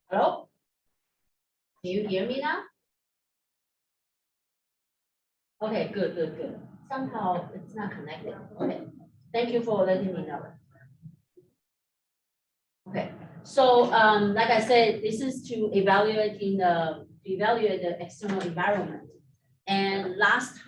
Hello? Can you hear me now? Okay, good. Somehow it's not connected. Okay. Thank you for letting me know. Okay. So like I said, this is to evaluate the external environment. And last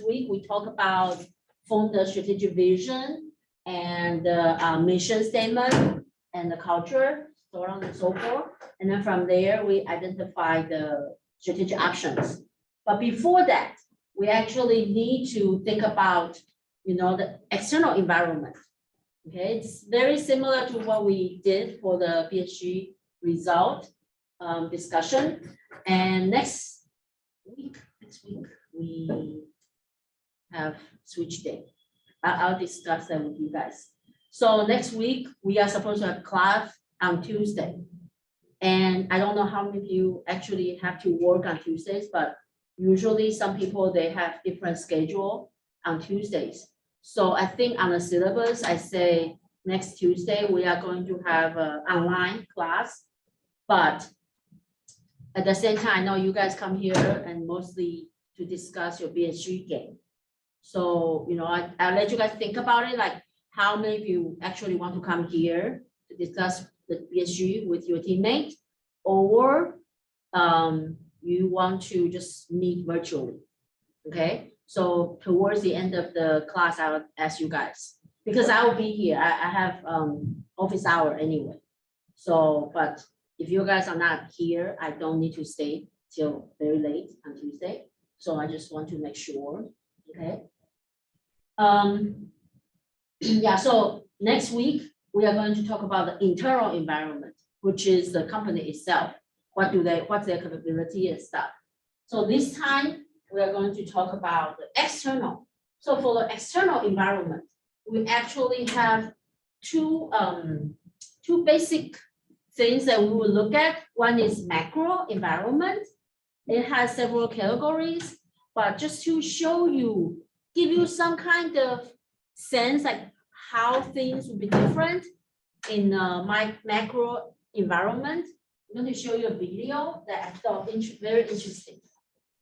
week, we talked about form the strategic vision and the mission statement and the culture, so on and so forth. And then from there, we identify the strategic options. But before that, we actually need to think about, the external environment. Okay, it's very similar to what we did for the PhD result discussion. And next week, we have switch day. I'll discuss that with you guys. So next week, we are supposed to have class on Tuesday. And I don't know how many of you actually have to work on Tuesdays, but usually some people, they have different schedule on Tuesdays. So I think on the syllabus, I say next Tuesday, we are going to have an online class. But at the same time, I know you guys come here and mostly to discuss your PhD game. So, I'll let you guys think about it, like how many of you actually want to come here to discuss the PhD with your teammate, or you want to just meet virtually, okay? So towards the end of the class, I would ask you guys, because I will be here. I have office hour anyway. So, but if you guys are not here, I don't need to stay till very late on Tuesday. So I just want to make sure, okay? Yeah, so next week, we are going to talk about the internal environment, which is the company itself. What's their capability and stuff. So this time, we are going to talk about the external. So for the external environment, we actually have two basic things that we will look at. One is macro environment. It has several categories, but just to show you, give you some kind of sense like how things will be different in my macro environment. I'm going to show you a video that I thought very interesting,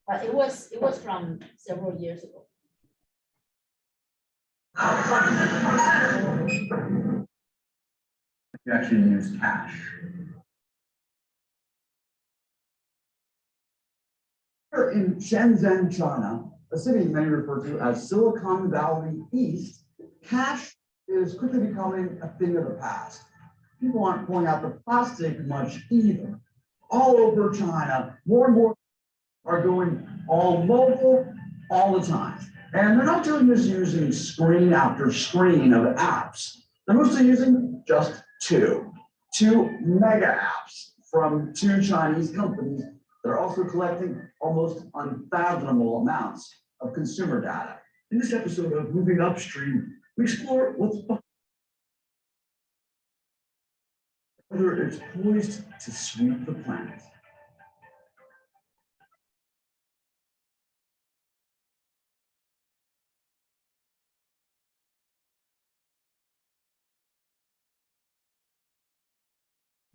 but it was from several years ago. You actually use cash. Here in Shenzhen, China, a city many refer to as Silicon Valley East, cash is quickly becoming a thing of the past. People aren't pulling out the plastic much either. All over China, more and more are going all mobile all the time. And they're not doing this using screen after screen of apps. They're mostly using just two mega apps from two Chinese companies that are also collecting almost unfathomable amounts of consumer data. In this episode of Moving Upstream, we explore what's behind, whether it's poised to sweep the planet.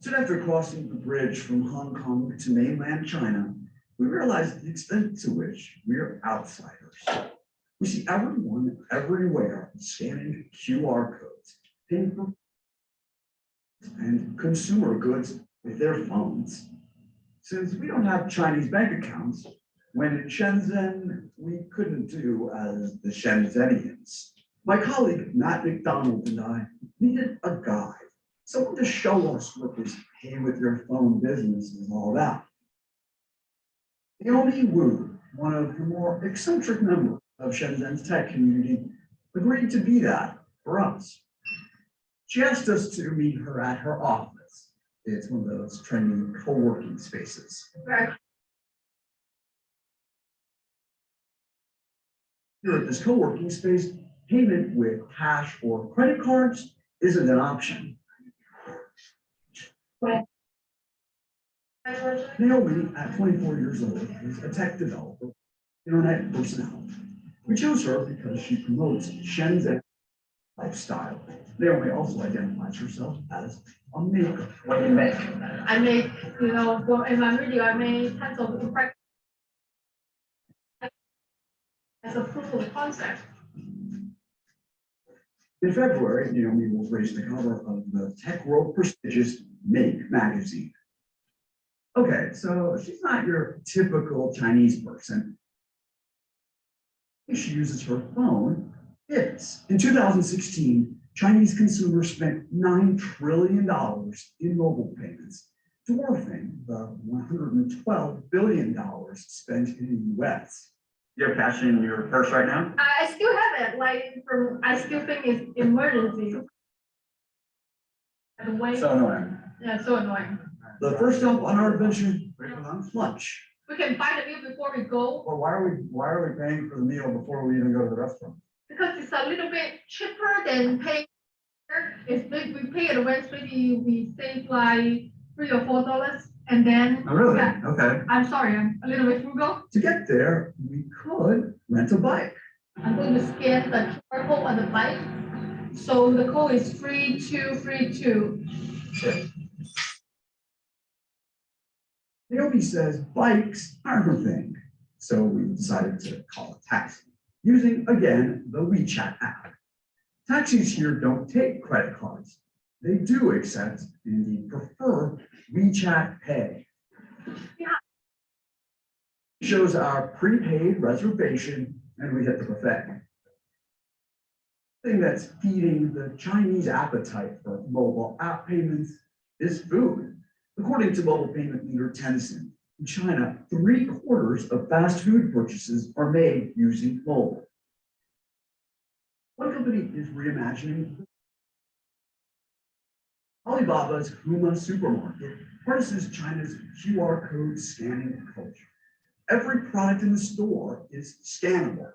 Soon after crossing the bridge from Hong Kong to mainland China, we realized the extent to which we are outsiders. We see everyone everywhere scanning QR codes, paying for and consumer goods with their phones. Since we don't have Chinese bank accounts, when in Shenzhen, we couldn't do as the Shenzhenians. My colleague, Matt McDonald, and I needed a guide, someone to show us what this pay with your phone business is all about. Naomi Wu, one of the more eccentric members of Shenzhen's tech community, agreed to be that for us. She asked us to meet her at her office. It's one of those trendy co-working spaces. Here at this co-working space, payment with cash or credit cards isn't an option. Naomi, at 24 years old, is a tech developer, internet personality. We chose her because she promotes Shenzhen lifestyle. Naomi also identifies herself as a maker. What do you make? I make, in my video, I made tons of practice as a proof of concept. In February, Naomi will grace the cover of the tech world prestigious Make magazine. Okay, so she's not your typical Chinese person. She uses her phone. Yes. In 2016, Chinese consumers spent $9 trillion in mobile payments, dwarfing the $112 billion spent in the US. You have cash in your purse right now? I still have it, I still think it's emergency. The way, So annoying. yeah, so annoying. The first stop on our adventure, lunch. We can buy the meal before we go. Well, why are we paying for the meal before we even go to the restaurant? Because it's a little bit cheaper than paying. If we pay at once, maybe we save like $3 or $4, and then. Oh, really? Yeah. Okay. I'm sorry, I'm a little bit frugal. To get there, we could rent a bike. I'm going to scan the QR code on the bike. So the code is 3232. Sure. Naomi says bikes aren't her thing, so we decided to call a taxi, using, again, the WeChat app. Taxis here don't take credit cards. They do accept and prefer WeChat Pay. Yeah. Shows our prepaid reservation, and we hit the buffet. The thing that's feeding the Chinese appetite for mobile app payments is food. According to mobile payment leader Tencent, in China, 3/4 of fast food purchases are made using mobile. One company is reimagining. Alibaba's Huma supermarket harnesses China's QR code scanning culture. Every product in the store is scannable,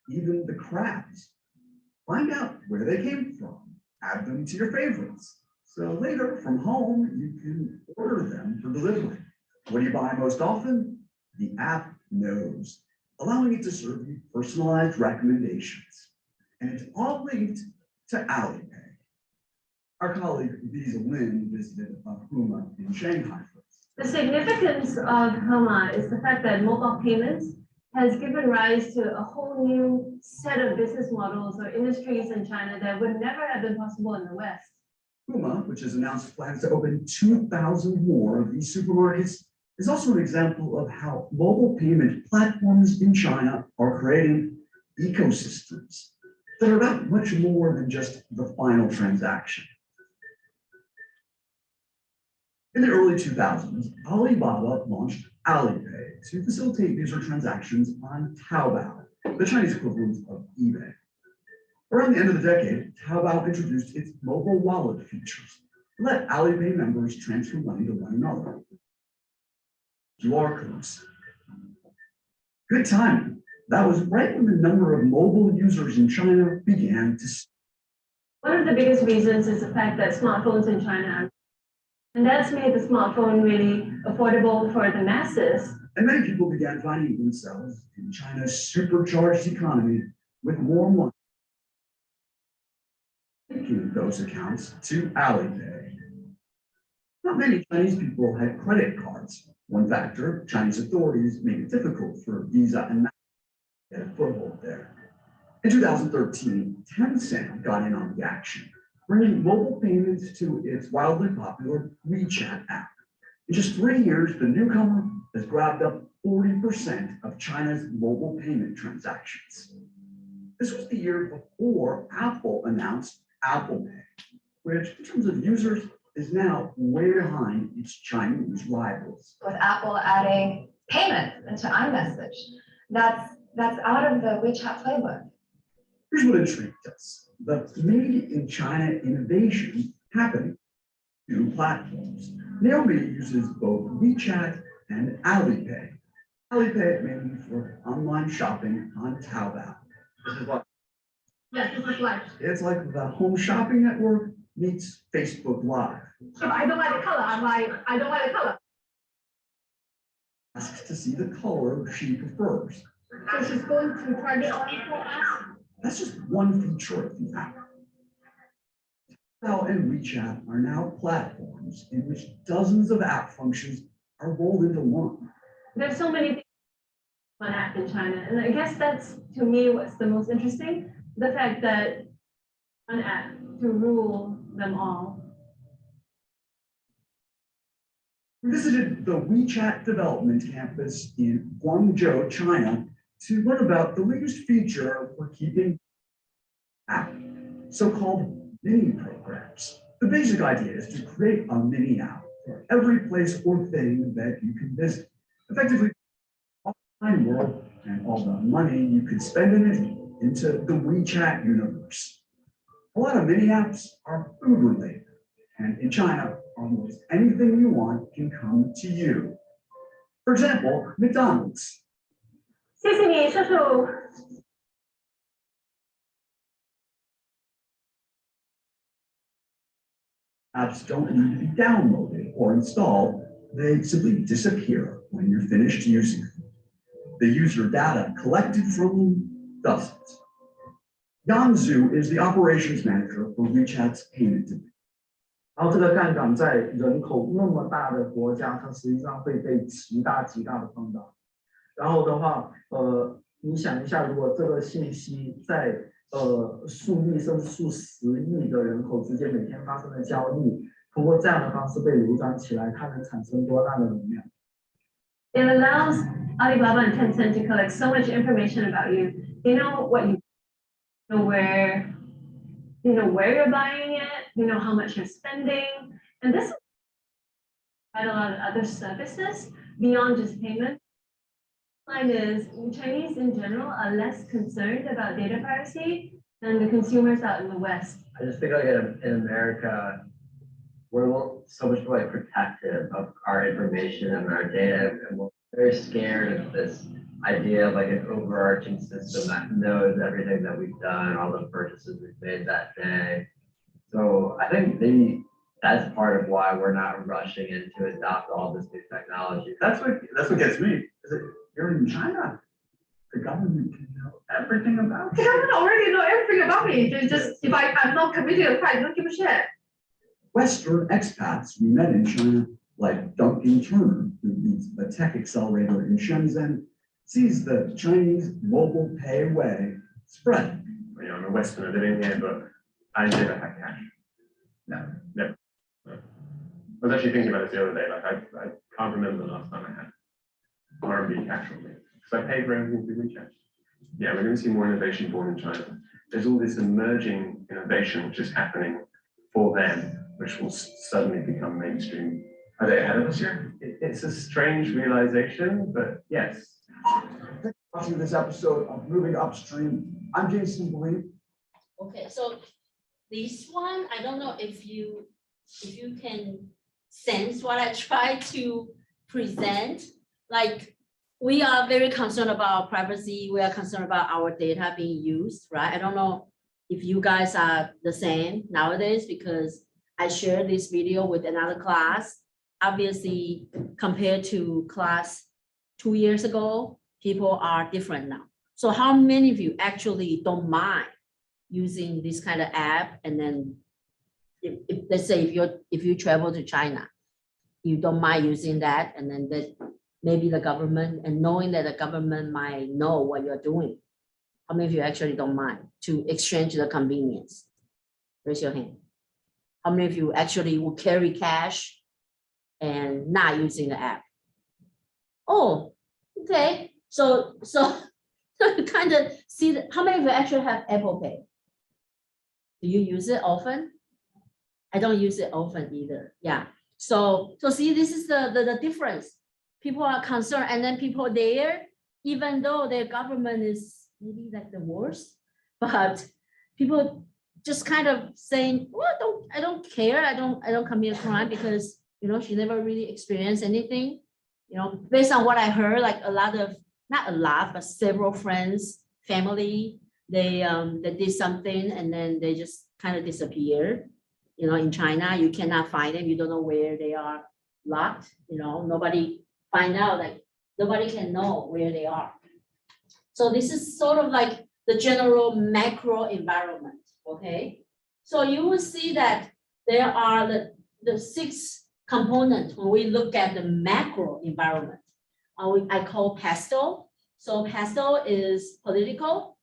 even the crabs. Find out where they came from, add them to your favorites. So later from home, you can order them for delivery. What do you buy most often? The app knows, allowing it to serve you personalized recommendations. And it's all linked to Alipay. Our colleague Visa Lin visited Huma in Shanghai. The significance of Huma is the fact that mobile payments has given rise to a whole new set of business models or industries in China that would never have been possible in the West. Huma, which has announced plans to open 2,000 more of these supermarkets, is also an example of how mobile payment platforms in China are creating ecosystems that are about much more than just the final transaction. In the early 2000s, Alibaba launched Alipay to facilitate user transactions on Taobao, the Chinese equivalent of eBay. Around the end of the decade, Taobao introduced its mobile wallet features to let Alipay members transfer money to one another. QR codes. Good timing. That was right when the number of mobile users in China began to. One of the biggest reasons is the fact that smartphones in China are, and that's made the smartphone really affordable for the masses. And many people began finding themselves in China's supercharged economy with more money. Linking those accounts to Alipay. Not many Chinese people had credit cards. One factor, Chinese authorities made it difficult for Visa and Mastercard to get a foothold there. In 2013, Tencent got in on the action, bringing mobile payments to its wildly popular WeChat app. In just 3 years, the newcomer has grabbed up 40% of China's mobile payment transactions. This was the year before Apple announced Apple Pay, which in terms of users is now way behind its Chinese rivals. With Apple adding payment into iMessage, that's out of the WeChat playbook. Here's what intrigued us: the made in China innovation happening through platforms. Naomi uses both WeChat and Alipay. Alipay mainly for online shopping on Taobao. This is what. Yes, this is life. It's like the home shopping network meets Facebook Live. If I don't like the color, I'm like, I don't like the color. Asks to see the color she prefers. So she's going to try it on for us. That's just one feature of the app. Now and WeChat are now platforms in which dozens of app functions are rolled into one. There's so many things on app in China, and I guess that's to me what's the most interesting, the fact that an app to rule them all. We visited the WeChat development campus in Guangzhou, China, to learn about the latest feature for keeping app, so-called mini programs. The basic idea is to create a mini app for every place or thing that you can visit. Effectively, online world and all the money you could spend in it into the WeChat universe. A lot of mini apps are food related, and in China, almost anything you want can come to you. For example, McDonald's. 谢谢你，叔叔。 Apps don't need to be downloaded or installed. They simply disappear when you're finished using them. The user data collected from them doesn't. Yan Zhu is the operations manager for WeChat's payment division. 然后这个杠杆在人口那么大的国家，它实际上会被极大的放大。然后的话，你想一下，如果这个信息在数亿甚至数十亿的人口之间每天发生的交易，通过这样的方式被流转起来，它能产生多大的容量？ It allows Alibaba and Tencent to collect so much information about you. They know what you know, where you're buying it, you know how much you're spending, and this quite a lot of other services beyond just payment. Line is Chinese in general are less concerned about data privacy than the consumers out in the West. I just feel like in America, we're so much more like protective of our information and our data, and we're very scared of this idea of like an overarching system that knows everything that we've done, all the purchases we've made that day. So I think maybe that's part of why we're not rushing in to adopt all this new technology. That's what gets me. Is that you're in China. The government can know everything about The you. government already know everything about me. They just, if I'm not committing a crime, don't give a shit. Western expats we met in China, like Duncan Turner, who leads a tech accelerator in Shenzhen, sees the Chinese mobile pay way spread. You know, I'm a Westerner living here, but I never had cash. No. Never. No. I was actually thinking about this the other day. Like I can't remember the last time I had RMB cash on me because I paid for everything through WeChat. Yeah, we're going to see more innovation born in China. There's all this emerging innovation which is happening for them, which will suddenly become mainstream. Are they ahead of us here? It's a strange realization, but yes. Thanks for watching this episode of Moving Upstream. I'm Jason Believe. Okay, so this one, I don't know if you can sense what I try to present. Like, we are very concerned about privacy. We are concerned about our data being used, right? I don't know if you guys are the same nowadays because I shared this video with another class. Obviously, compared to class 2 years ago, people are different now. So how many of you actually don't mind using this kind of app? And then if let's say if you travel to China, you don't mind using that, and then maybe the government, and knowing that the government might know what you're doing. How many of you actually don't mind to exchange the convenience? Raise your hand. How many of you actually will carry cash and not using the app? Oh, okay. So you kind of see that. How many of you actually have Apple Pay? Do you use it often? I don't use it often either. Yeah. So see, this is the difference. People are concerned, and then people there, even though their government is maybe like the worst, but people just kind of saying, well, I don't care. I don't commit a crime because, you know, she never really experienced anything. You know, based on what I heard, like not a lot, but several friends, family, they did something and then they just kind of disappeared. You know, in China, you cannot find them. You don't know where they are locked. You know, nobody find out, like nobody can know where they are. So this is sort of like the general macro environment, okay? So you will see that there are the 6 components when we look at the macro environment. I call PESTLE. So PESTLE is political,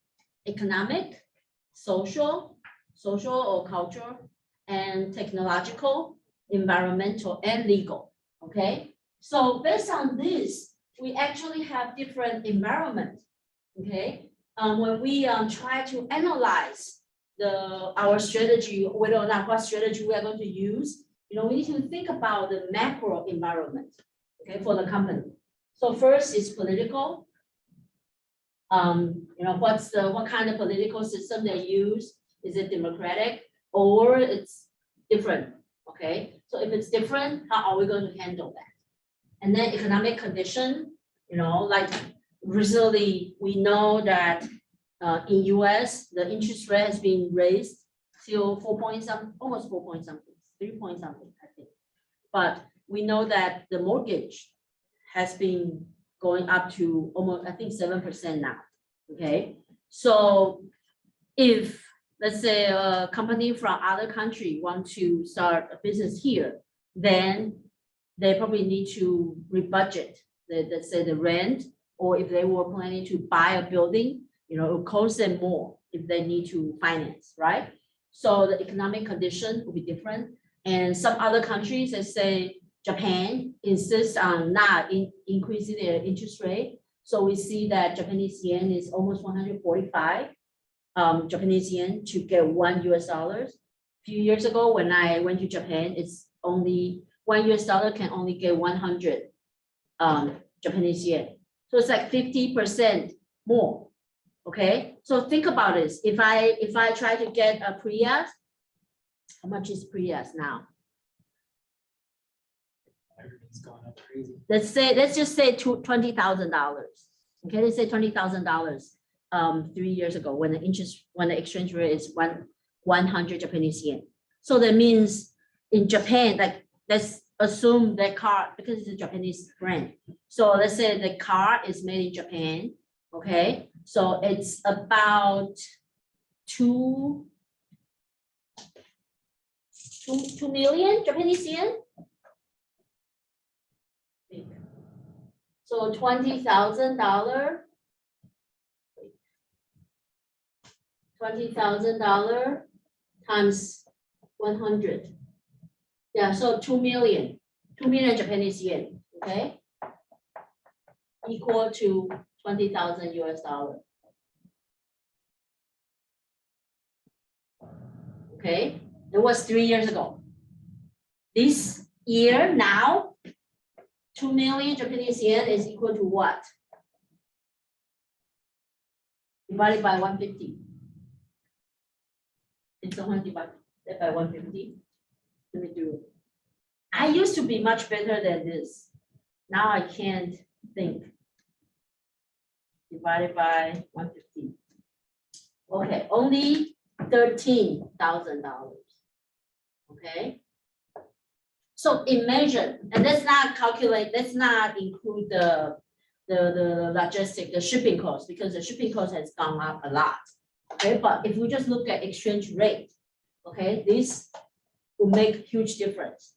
economic, social or cultural, and technological, environmental, and legal. Okay. So based on this, we actually have different environment. Okay. When we try to analyze our strategy, whether or not what strategy we are going to use, we need to think about the macro environment, okay, for the company. So first is political. What kind of political system they use? Is it democratic or it's different? Okay, so if it's different, how are we going to handle that? And then economic condition, like recently we know that in US, the interest rate has been raised till 4 point something, almost 4 point something, 3 point something, I think. But we know that the mortgage has been going up to almost, I think, 7% now. Okay, so if let's say a company from other country want to start a business here, then they probably need to rebudget let's say the rent, or if they were planning to buy a building, it will cost them more if they need to finance, right? So the economic condition will be different. And some other countries, let's say Japan, insist on not increasing their interest rate. So we see that Japanese yen is almost 145 Japanese yen to get $1. A few years ago, when I went to Japan, it's only $1 can only get 100 Japanese yen. So it's like 50% more. Okay, so think about this. If I try to get a Prius, how much is Prius now? Everything's gone up crazy. Let's just say $20,000. Okay, let's say $20,000 3 years ago when the exchange rate is 100 Japanese yen. So that means in Japan, like let's assume the car, because it's a Japanese brand. So let's say the car is made in Japan. Okay, so it's about 2 million Japanese yen. So $20,000 times 100. Yeah, so 2 million Japanese yen, okay? Equal to $20,000. Okay, it was 3 years ago. This year now, 2 million Japanese yen is equal to what? Divided by 150. It's 100 divided by 150. Let me do it. I used to be much better than this. Now I can't think. Divided by 150. Okay, only $13,000. Okay. So imagine, and let's not calculate, let's not include the logistic, the shipping cost, because the shipping cost has gone up a lot. Okay, but if we just look at exchange rate, okay, this will make huge difference.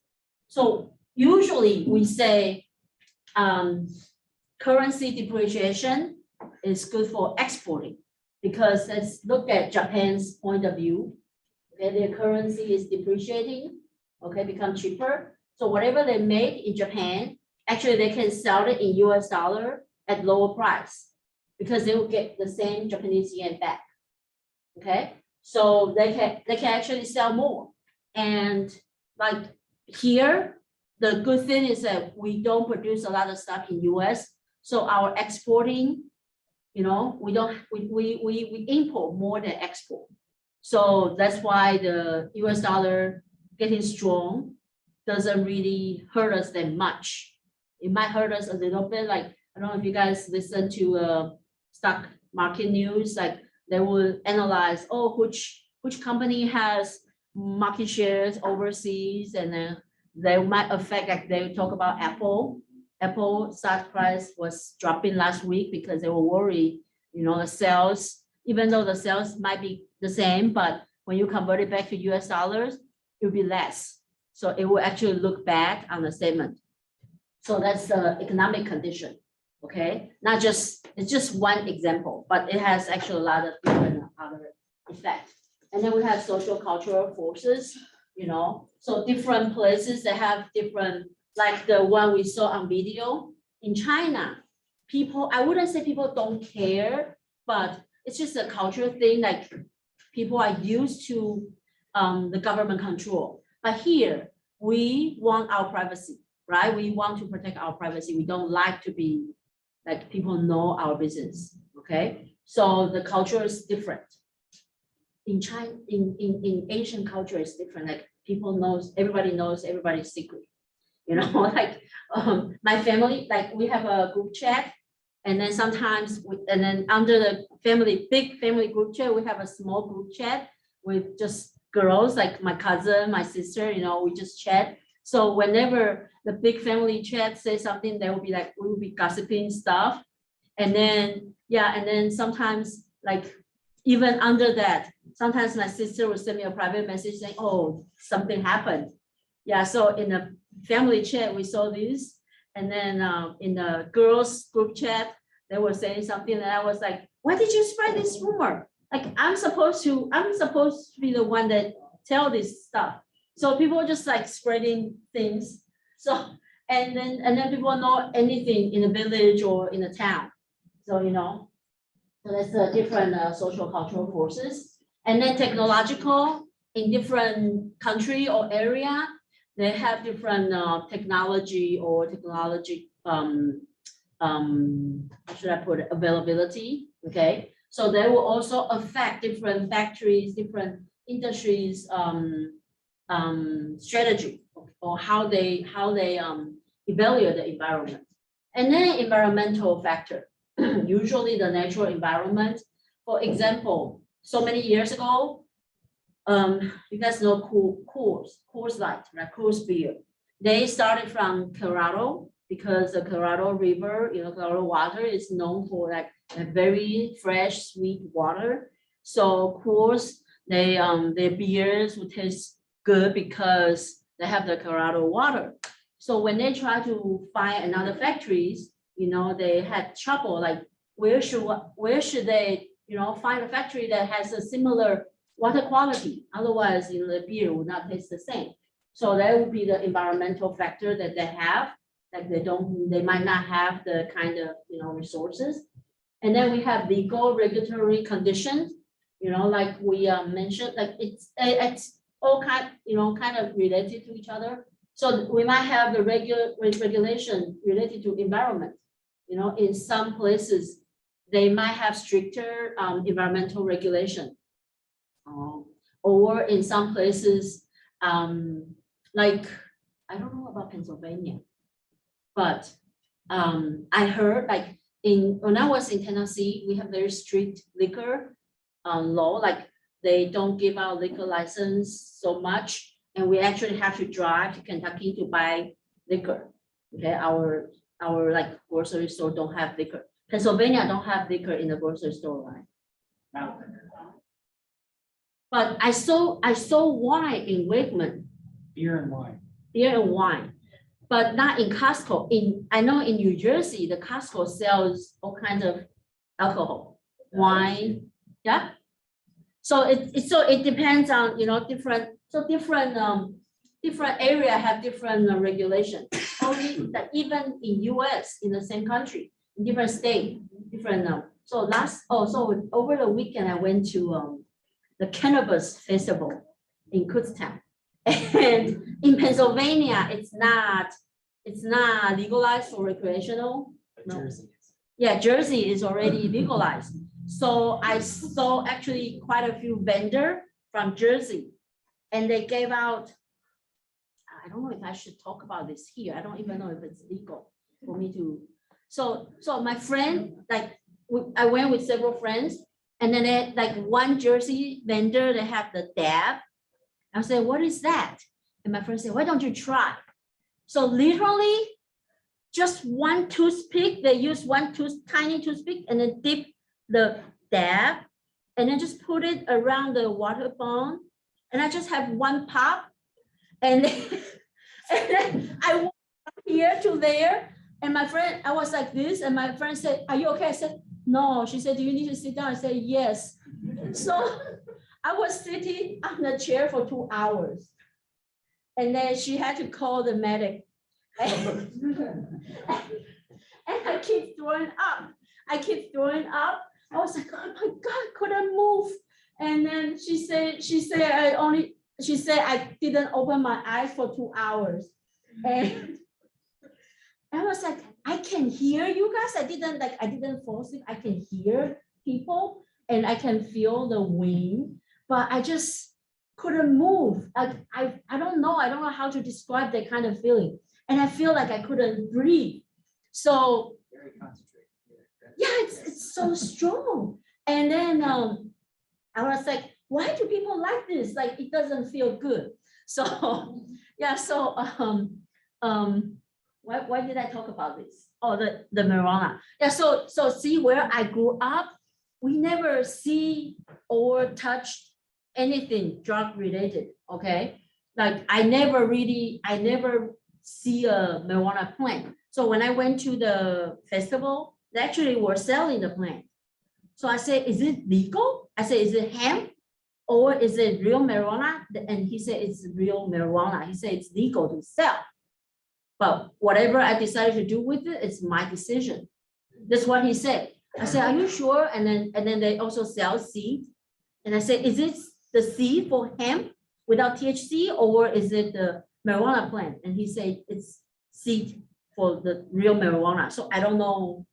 So usually we say currency depreciation is good for exporting, because let's look at Japan's point of view. Okay, their currency is depreciating, okay, become cheaper. So whatever they made in Japan, actually they can sell it in US dollar at lower price, because they will get the same Japanese yen back. Okay, so they can actually sell more. And like here, the good thing is that we don't produce a lot of stuff in US, so our exporting, we import more than export. So that's why the US dollar getting strong doesn't really hurt us that much. It might hurt us a little bit. Like, I don't know if you guys listen to stock market news, like they will analyze, oh, which company has market shares overseas, and then they might affect, like they talk about Apple. Apple stock price was dropping last week because they were worried, the sales, even though the sales might be the same, but when you convert it back to US dollars, it will be less. So it will actually look bad on the statement. So that's the economic condition, okay? Not just, it's just one example, but it has actually a lot of different other effects. And then we have social cultural forces, you know, so different places that have different, like the one we saw on video in China, people, I wouldn't say people don't care, but it's just a cultural thing, like people are used to the government control. But here, we want our privacy, right? We want to protect our privacy. We don't like to be, like people know our business, okay? So the culture is different. In China, in Asian culture, it's different. Like people knows everybody's secret. You know, like my family, like we have a group chat, and then sometimes, and then under the family, big family group chat, we have a small group chat with just girls, like my cousin, my sister, you know, we just chat. So whenever the big family chat says something, they will be like, we will be gossiping stuff. And then, yeah, and then sometimes like, even under that, sometimes my sister will send me a private message saying, oh, something happened. Yeah, so in the family chat, we saw this. And then in the girls group chat, they were saying something and I was like, why did you spread this rumor? Like I'm supposed to be the one that tell this stuff. So people are just like spreading things. So, and then people know anything in the village or in the town. So, you know, so that's the different social cultural forces. And then technological in different country or area, they have different technology or technology, how should I put it, availability, okay? So they will also affect different factories, different industries, strategy or how they evaluate the environment. And then environmental factor, usually the natural environment. For example, so many years ago, you guys know Coors Light, right? Coors beer. They started from Colorado because the Colorado River, you know, Colorado water is known for like a very fresh, sweet water. So Coors, their beers would taste good because they have the Colorado water. So when they try to find another factories, you know, they had trouble, like where should they, you know, find a factory that has a similar water quality? Otherwise, you know, the beer will not taste the same. So that would be the environmental factor that they have, like they might not have the kind of, you know, resources. And then we have legal regulatory conditions, you know, like we mentioned, like it's all kind, you know, kind of related to each other. So we might have the regulation related to environment. You know, in some places, they might have stricter environmental regulation. Or in some places, like, I don't know about Pennsylvania, but I heard like when I was in Tennessee, we have very strict liquor law, like they don't give out liquor license so much, and we actually have to drive to Kentucky to buy liquor. Okay, our like grocery store don't have liquor. Pennsylvania don't have liquor in the grocery store, right? But I saw wine in Wegman. Beer and wine. Beer and wine, but not in Costco. I know in New Jersey, the Costco sells all kinds of alcohol, wine, yeah. So it depends on, you know, different area have different regulation. Only that even in US, in the same country, in different state, different. So over the weekend I went to the cannabis festival in Kutztown. And in Pennsylvania, it's not legalized or recreational. No. Jersey. Yeah, Jersey is already legalized. So I saw actually quite a few vendors from Jersey, and they gave out, I don't know if I should talk about this here. I don't even know if it's legal for me to. So my friend, like I went with several friends, and then they, like one Jersey vendor, they have the dab. I said, what is that? And my friend said, why don't you try? So literally just one toothpick, they use one tiny toothpick and then dip the dab and then just put it around the water bomb, and I just have one pop, and then, and then I walk from here to there, and my friend, I was like this, and my friend said, "Are you okay?" I said, "No." She said, "Do you need to sit down?" I said, "Yes." So I was sitting on the chair for 2 hours, and then she had to call the medic. And I keep throwing up. I keep throwing up. I was like, oh my God, couldn't move. And then she said I didn't open my eyes for 2 hours. And I was like, I can hear you guys. I didn't fall asleep. I can hear people and I can feel the wind, but I just couldn't move. I don't know. I don't know how to describe that kind of feeling. And I feel like I couldn't breathe. So Very concentrated. yeah, it's so strong. And then I was like, why do people like this? Like it doesn't feel good. So yeah, so why did I talk about this? Oh, the marijuana. Yeah, so see where I grew up, we never see or touch anything drug related. Okay, like I never see a marijuana plant. So when I went to the festival, they actually were selling the plant. So I said, is it legal? I said, is it hemp or is it real marijuana? And he said, it's real marijuana. He said, it's legal to sell. But whatever I decided to do with it, it's my decision. That's what he said. I said, are you sure? And then they also sell seed. And I said, is it the seed for hemp without THC or is it the marijuana plant? And he said, it's seed for the real marijuana. So I don't know.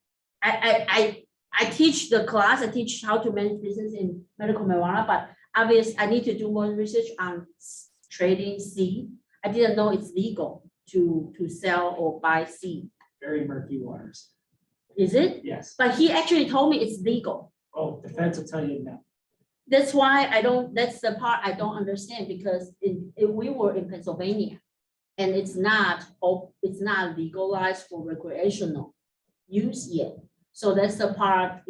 I teach the class, I teach how to manage business in medical marijuana, but obviously I need to do more research on trading seed. I didn't know it's legal to sell or buy seed. Very murky waters. Is it? Yes. But he actually told me it's legal. Oh, the feds will tell you no. That's why that's the part I don't understand because we were in Pennsylvania and it's not legalized for recreational use yet. So that's the part,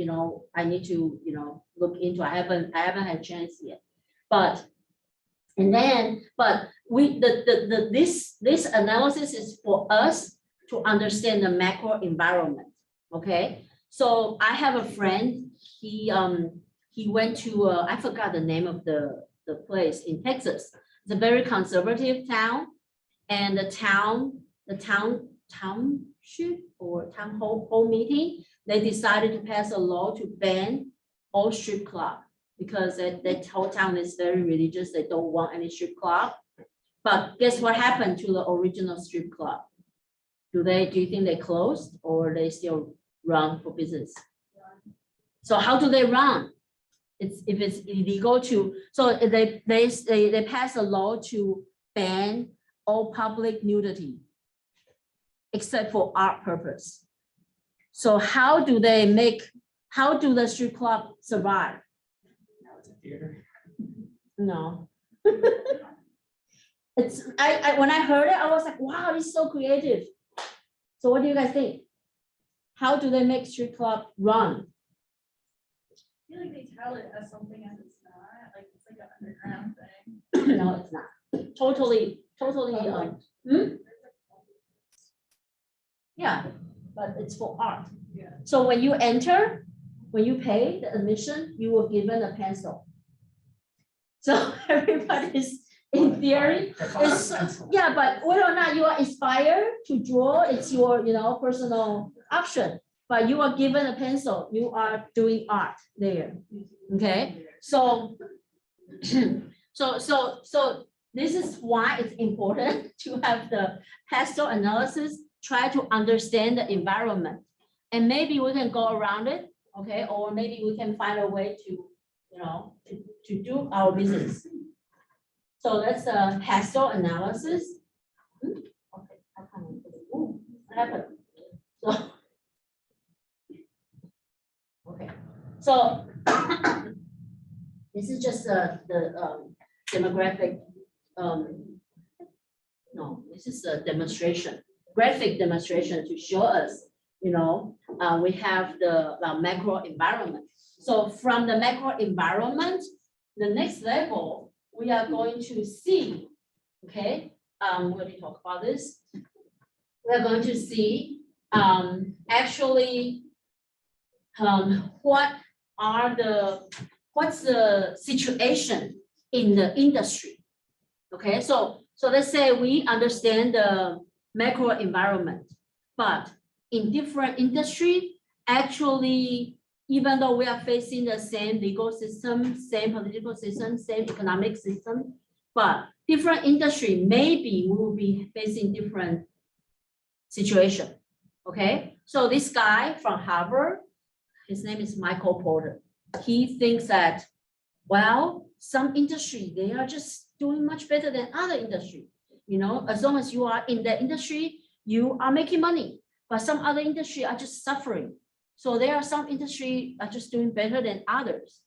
I need to, look into. I haven't had a chance yet. But this analysis is for us to understand the macro environment. Okay. So I have a friend, he went to I forgot the name of the place in Texas. It's a very conservative town, and the township or town hall meeting, they decided to pass a law to ban all strip club because that whole town is very religious. They don't want any strip club. But guess what happened to the original strip club? Do you think they closed or they still run for business? So how do they run? If it's illegal so they pass a law to ban all public nudity except for art purpose. So how do the strip club survive? Now it's a theater. No. When I heard it, I was like, wow, it's so creative. So what do you guys think? How do they make strip club run? I feel like they tell it as something as it's not, like it's like an underground thing. No, it's not. Totally. Yeah, but it's for art. Yeah. So when you pay the admission, you were given a pencil. So everybody's in theory, yeah, but whether or not you are inspired to draw, it's your personal option. But you are given a pencil, you are doing art there. Okay, so this is why it's important to have the pastel analysis, try to understand the environment. And maybe we can go around it, okay, or maybe we can find a way to do our business. So that's the pastel analysis. Okay, I can't put it. Ooh, what happened? So, okay, so this is just the demographic. No, this is a demonstration, graphic demonstration to show us, we have the macro environment. So from the macro environment, the next level, we are going to see, okay, we already talked about this. We are going to see actually what's the situation in the industry. Okay, so let's say we understand the macro environment, but in different industry, actually, even though we are facing the same legal system, same political system, same economic system, but different industry, maybe we will be facing different situation. Okay, so this guy from Harvard, his name is Michael Porter. He thinks that, well, some industry, they are just doing much better than other industry. You know, as long as you are in the industry, you are making money, but some other industry are just suffering. So there are some industry are just doing better than others.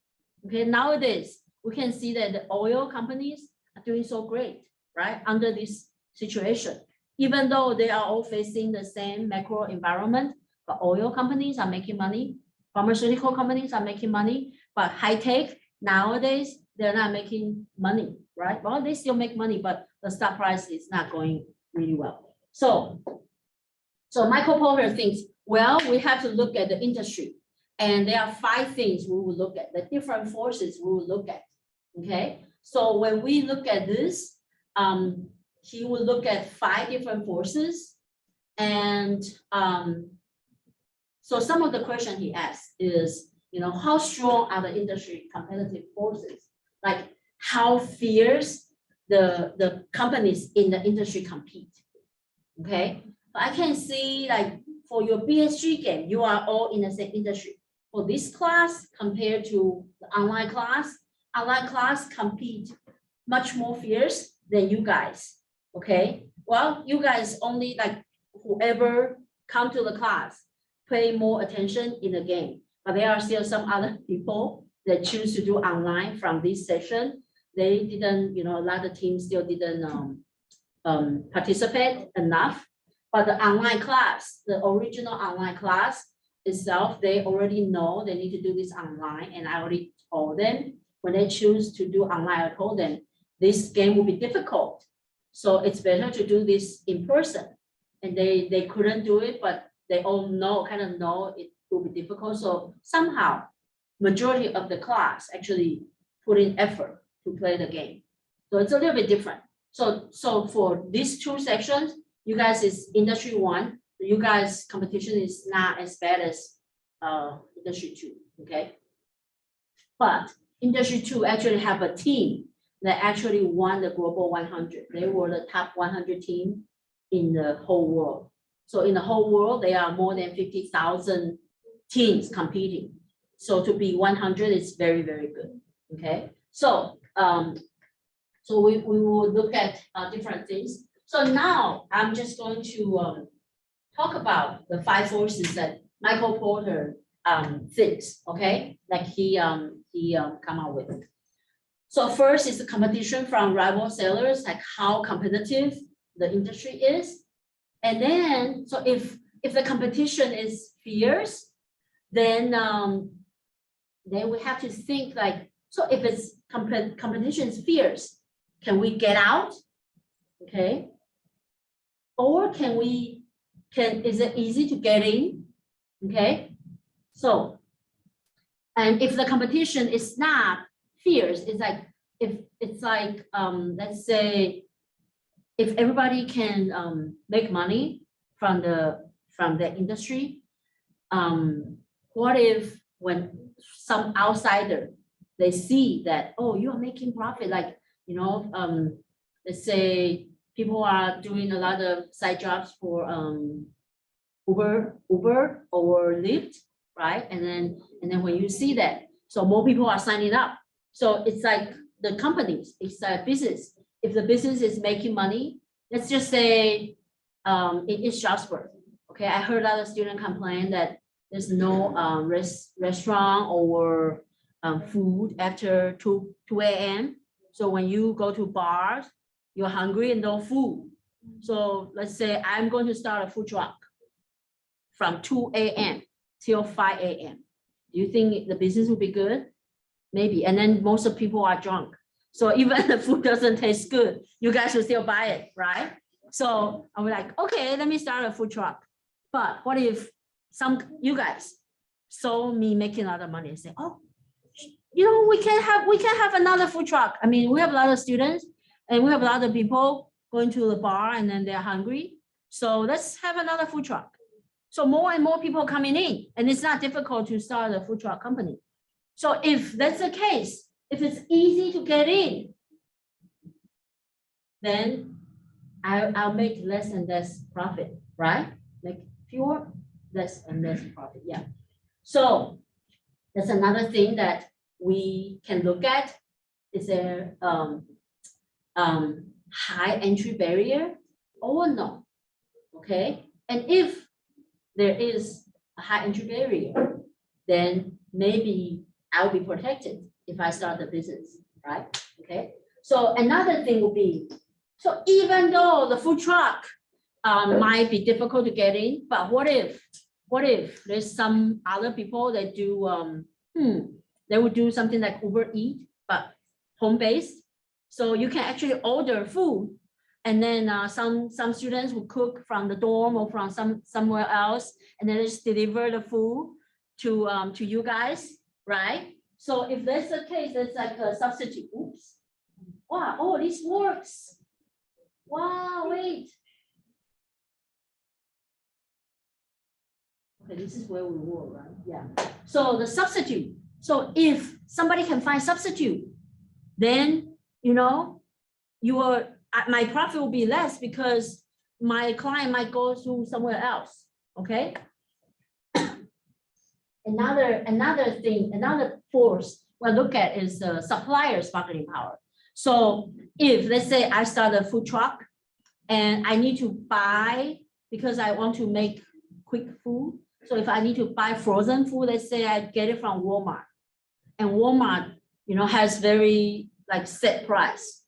Okay, nowadays, we can see that the oil companies are doing so great, right? Under this situation, even though they are all facing the same macro environment, but oil companies are making money, pharmaceutical companies are making money, but high tech nowadays, they're not making money, right? Well, they still make money, but the stock price is not going really well. So Michael Porter thinks, well, we have to look at the industry, and there are 5 things we will look at, the different forces we will look at, okay? So when we look at this, he will look at 5 different forces, and so some of the question he asked is, you know, how strong are the industry competitive forces? Like how fierce the companies in the industry compete, okay? I can see like for your BSG game, you are all in the same industry. For this class compared to the online class compete much more fierce than you guys, okay? Well, you guys only like whoever come to the class, pay more attention in the game, but there are still some other people that choose to do online from this session. They didn't, you know, a lot of teams still didn't participate enough. But the online class, the original online class itself, they already know they need to do this online. And I already told them when they choose to do online, I told them this game will be difficult. So it's better to do this in person. And they couldn't do it, but they all know, kind of know it will be difficult. So somehow, majority of the class actually put in effort to play the game. So it's a little bit different. So for these 2 sections, you guys is industry 1. You guys competition is not as bad as industry 2, okay? But industry 2 actually have a team that actually won the global 100. They were the top 100 team in the whole world. So in the whole world, there are more than 50,000 teams competing. So to be 100 is very, very good, okay? So we will look at different things. So now I'm just going to talk about the 5 forces that Michael Porter thinks, okay? Like he come up with. So first is the competition from rival sellers, like how competitive the industry is. And then, so if the competition is fierce, then we have to think like, so if it's competition is fierce, can we get out? Okay. Or is it easy to get in? Okay. So, and if the competition is not fierce, it's like, if it's like, let's say, if everybody can make money from the industry, what if when some outsider, they see that, oh, you're making profit, like, you know, let's say people are doing a lot of side jobs for Uber or Lyft, right? And then when you see that, so more people are signing up. So it's like the companies, it's a business. If the business is making money, let's just say in East Stroudsburg, okay, I heard other students complain that there's no restaurant or food after 2 a.m. So when you go to bars, you're hungry and no food. So let's say I'm going to start a food truck from 2 a.m. till 5 a.m. Do you think the business will be good? Maybe. And then most of people are drunk. So even the food doesn't taste good, you guys will still buy it, right? So I was like, okay, let me start a food truck. But what if you guys saw me making a lot of money and say, oh, we can have another food truck. I mean, we have a lot of students and we have a lot of people going to the bar and then they're hungry. So let's have another food truck. So more and more people coming in, and it's not difficult to start a food truck company. So if that's the case, if it's easy to get in, then I'll make less and less profit, right? Like fewer, less and less profit, yeah. So that's another thing that we can look at. Is there high entry barrier or no? Okay, and if there is a high entry barrier, then maybe I'll be protected if I start the business, right? Okay, so another thing would be, so even though the food truck might be difficult to get in, but what if there's some other people that do they would do something like Uber Eat, but home-based. So you can actually order food, and then some students will cook from the dorm or from somewhere else, and then just deliver the food to you guys, right? So if that's the case, that's like a substitute. Oops. Wow, oh, this works. Wow, wait. Okay, this is where we were, right? Yeah. So the substitute. So if somebody can find substitute, then my profit will be less because my client might go to somewhere else. Okay. Another force we'll look at is the supplier's bargaining power. So if let's say I start a food truck and I need to buy because I want to make quick food. So if I need to buy frozen food, let's say I get it from Walmart, and Walmart, has very like set price.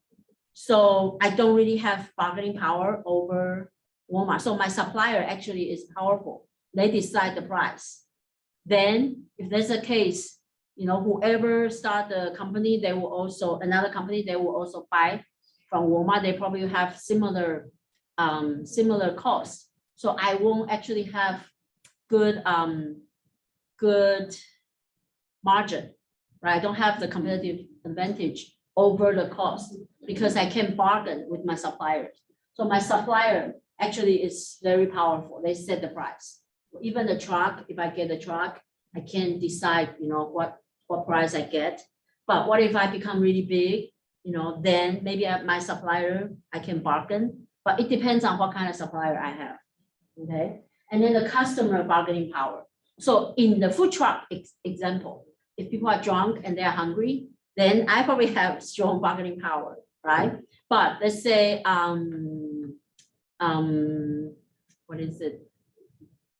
So I don't really have bargaining power over Walmart. So my supplier actually is powerful. They decide the price. Then if there's a case, whoever start the company, another company, they will also buy from Walmart. They probably have similar costs. So I won't actually have good margin, right? I don't have the competitive advantage over the cost because I can bargain with my suppliers. So my supplier actually is very powerful. They set the price. Even the truck, if I get the truck, I can decide, what price I get. But what if I become really big, then maybe my supplier, I can bargain, but it depends on what kind of supplier I have, okay? And then the customer bargaining power. So in the food truck example, if people are drunk and they're hungry, then I probably have strong bargaining power, right? But let's say, what is it?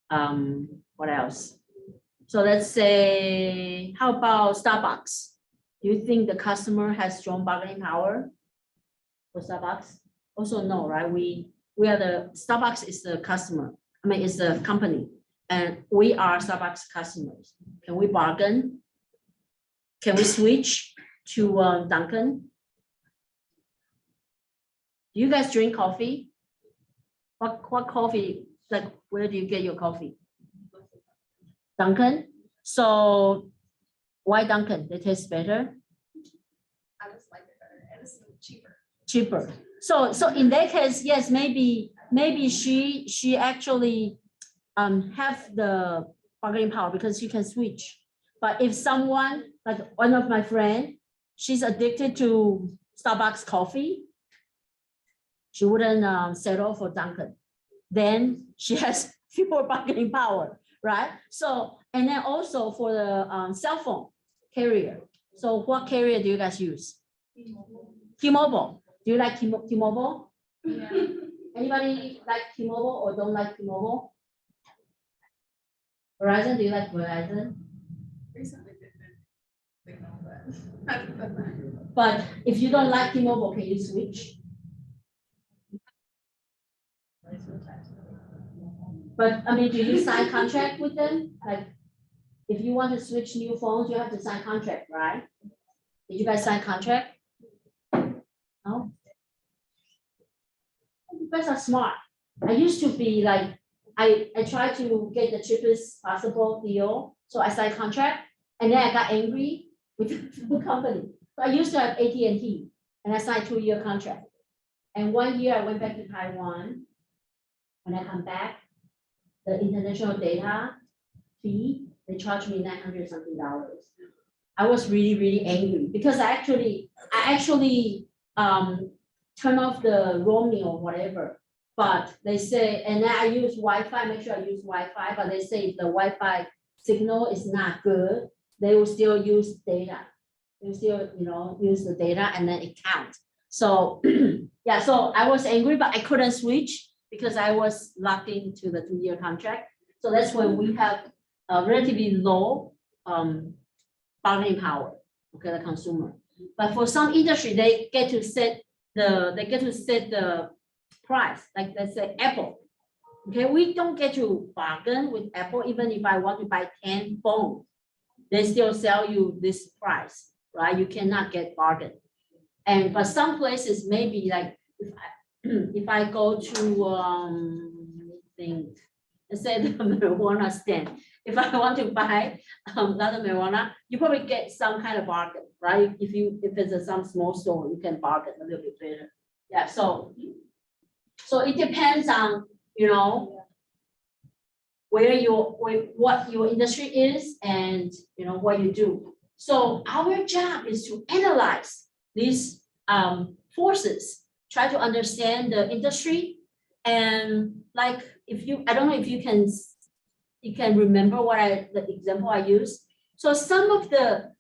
What else? So let's say, how about Starbucks? Do you think the customer has strong bargaining power for Starbucks? Also no, right? Starbucks is the customer. It's the company, and we are Starbucks customers. Can we bargain? Can we switch to Dunkin'? Do you guys drink coffee? What coffee? Like, where do you get your coffee? Dunkin'. So why Dunkin'? They taste better. I just like it better and it's cheaper. Cheaper. So in that case, yes, maybe she actually have the bargaining power because she can switch. But if someone, like one of my friends, she's addicted to Starbucks coffee, she wouldn't settle for Dunkin'. Then she has fewer bargaining power, right? So, and then also for the cell phone carrier. So what carrier do you guys use? T-Mobile. Do you like T-Mobile? Yeah. Anybody like T-Mobile or don't like T-Mobile? Verizon, do you like Verizon? Recently didn't know that. But if you don't like T-Mobile, can you switch? But I mean, do you sign contract with them? Like, if you want to switch new phones, you have to sign contract, right? Did you guys sign contract? No? You guys are smart. I used to be like, I tried to get the cheapest possible deal, so I signed contract, and then I got angry with the company. So I used to have AT&T, and I signed 2-year contract. And 1 year I went back to Taiwan. When I come back, the international data fee, they charged me $900 something. I was really, really angry because I actually turn off the roaming or whatever. But they say, and then I use Wi-Fi, make sure I use Wi-Fi, but they say if the Wi-Fi signal is not good, they will still use data. They will still, use the data and then it counts. So yeah, so I was angry, but I couldn't switch because I was locked into the 2-year contract. So that's when we have a relatively low bargaining power, okay, the consumer. But for some industry, they get to set the price, like let's say Apple. Okay, we don't get to bargain with Apple, even if I want to buy 10 phones, they still sell you this price, right? You cannot get bargain. And but some places maybe like if I go to let's say the marijuana stand, if I want to buy another marijuana, you probably get some kind of bargain, right? If it's some small store, you can bargain a little bit better. Yeah, so it depends on what your industry is and what you do. So our job is to analyze these forces, try to understand the industry, and like I don't know if you can remember the example I used. So some of the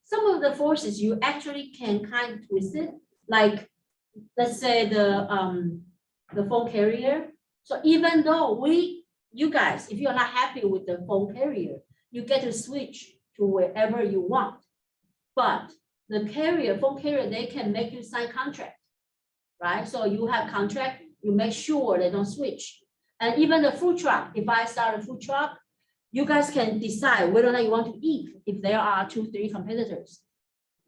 forces you actually can kind of twist it, like let's say the phone carrier. So even though you guys, if you're not happy with the phone carrier, you get to switch to wherever you want. But the phone carrier, they can make you sign contract, right? So you have contract, you make sure they don't switch. And even the food truck, if I start a food truck, you guys can decide whether or not you want to eat if there are 2-3 competitors.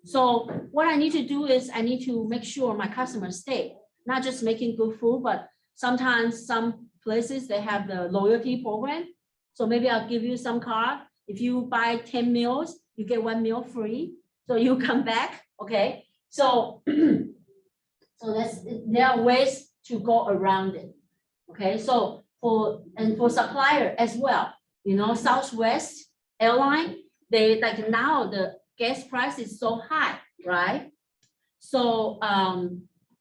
So what I need to do is I need to make sure my customers stay, not just making good food, but sometimes some places they have the loyalty program. So maybe I'll give you some card. If you buy 10 meals, you get 1 meal free. So you come back, okay? So, there are ways to go around it, okay? So for supplier as well, Southwest airline, they like now the gas price is so high, right? So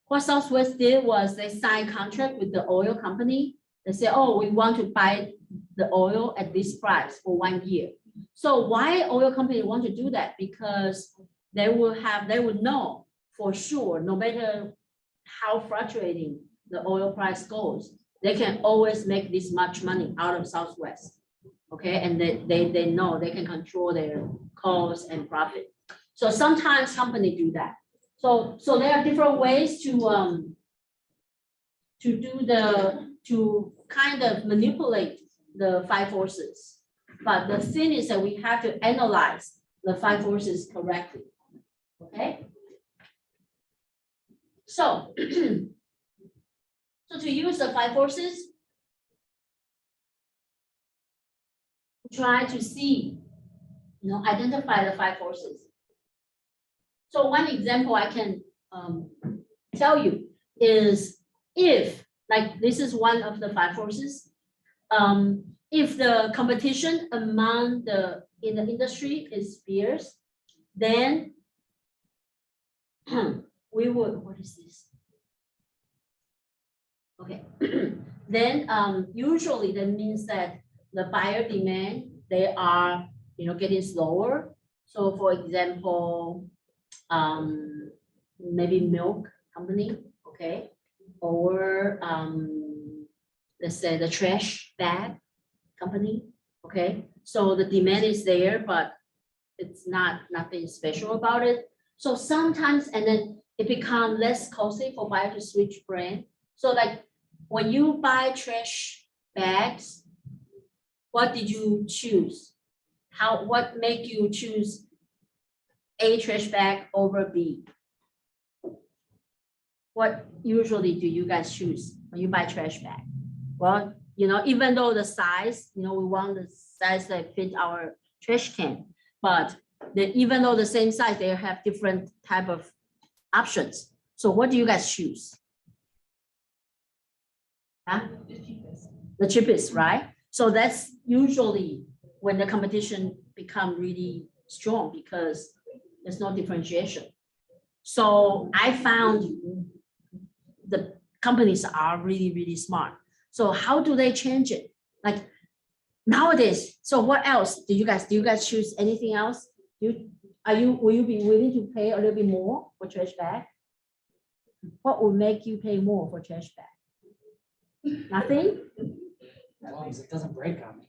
what Southwest did was they signed contract with the oil company. They say, oh, we want to buy the oil at this price for 1 year. So why oil company want to do that? Because they would know for sure, no matter how fluctuating the oil price goes, they can always make this much money out of Southwest. Okay, and they know they can control their costs and profit. So sometimes companies do that. So there are different ways to kind of manipulate the 5 forces. But the thing is that we have to analyze the 5 forces correctly. Okay. So, to use the 5 forces, try to see, identify the 5 forces. So one example I can tell you is if, like this is one of the 5 forces, if the competition among in the industry is fierce, then we would, what is this? Okay, then usually that means that the buyer demand, they are, getting slower. So for example, maybe milk company, okay, or let's say the trash bag company, okay. So the demand is there, but it's nothing special about it. So sometimes, and then it becomes less costly for buyer to switch brand. So like when you buy trash bags, what did you choose? what make you choose A trash bag over B? What usually do you guys choose when you buy trash bag? Well, even though the size, we want the size that fit our trash can, but even though the same size, they have different type of options. So what do you guys choose? Huh? The cheapest, right? So that's usually when the competition become really strong because there's no differentiation. So I found the companies are really, really smart. So how do they change it? Like nowadays, so what else do you guys choose anything else? Will you be willing to pay a little bit more for trash bag? What would make you pay more for trash bag? Nothing? As long as it doesn't break on me.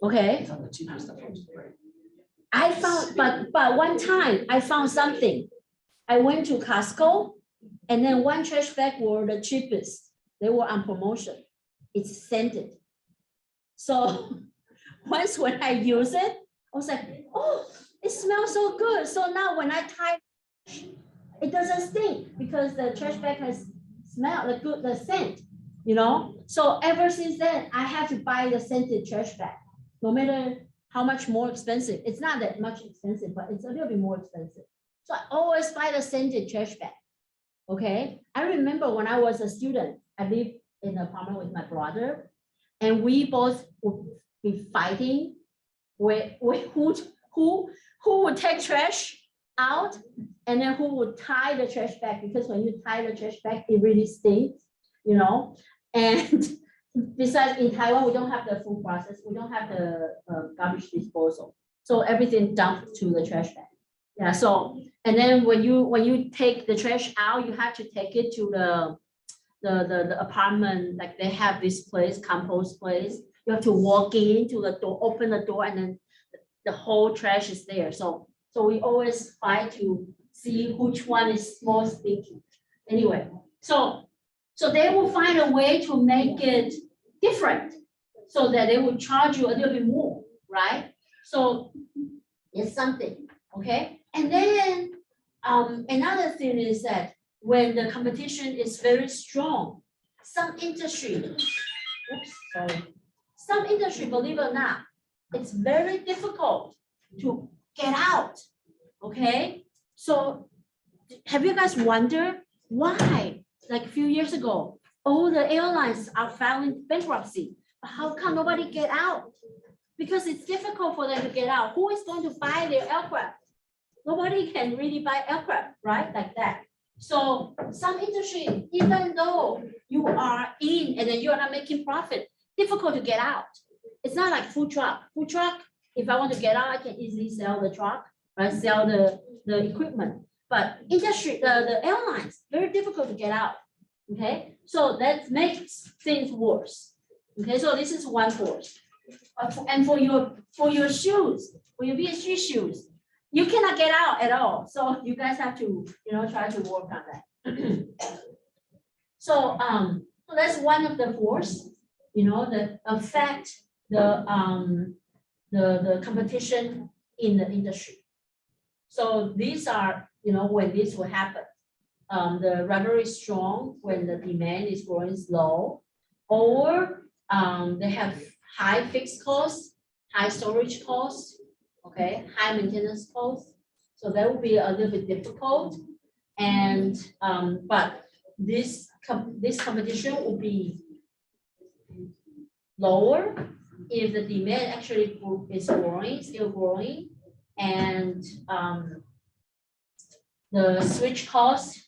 Okay. It's on the cheaper stuff. Will just break. I found, but one time I found something. I went to Costco and then one trash bag were the cheapest. They were on promotion. It's scented. So once when I use it, I was like, oh, it smells so good. So now when I tie, it doesn't stink because the trash bag has smell the scent, So ever since then, I have to buy the scented trash bag, no matter how much more expensive. It's not that much expensive, but it's a little bit more expensive. So I always buy the scented trash bag. Okay. I remember when I was a student, I lived in an apartment with my brother, and we both would be fighting with who would take trash out and then who would tie the trash bag, because when you tie the trash bag, it really stinks, And besides, in Taiwan, we don't have the food process. We don't have the garbage disposal. So everything dumped to the trash bag. Yeah. So, and then when you take the trash out, you have to take it to the apartment. Like they have this place, compost place. You have to walk into the door, open the door, and then the whole trash is there. So we always fight to see which one is more sticky. Anyway, so they will find a way to make it different so that they will charge you a little bit more, right? So it's something, okay? And then another thing is that when the competition is very strong, some industry, believe it or not, it's very difficult to get out, okay? So have you guys wondered why, like a few years ago, all the airlines are filing bankruptcy, but how come nobody get out? Because it's difficult for them to get out. Who is going to buy their aircraft? Nobody can really buy aircraft, right? Like that. So some industry, even though you are in and then you are not making profit, difficult to get out. It's not like food truck. Food truck, if I want to get out, I can easily sell the truck, right? Sell the equipment. But industry, the airlines, very difficult to get out. Okay, so that makes things worse. Okay, so this is one force. And for your shoes, for your VSG shoes, you cannot get out at all. So you guys have to, try to work on that. So that's one of the force, that affect the competition in the industry. So these are, when this will happen. The rivalry is strong when the demand is growing slow, or they have high fixed costs, high storage costs, okay, high maintenance costs. So that will be a little bit difficult. And but this competition will be lower if the demand actually is growing, still growing, and the switch cost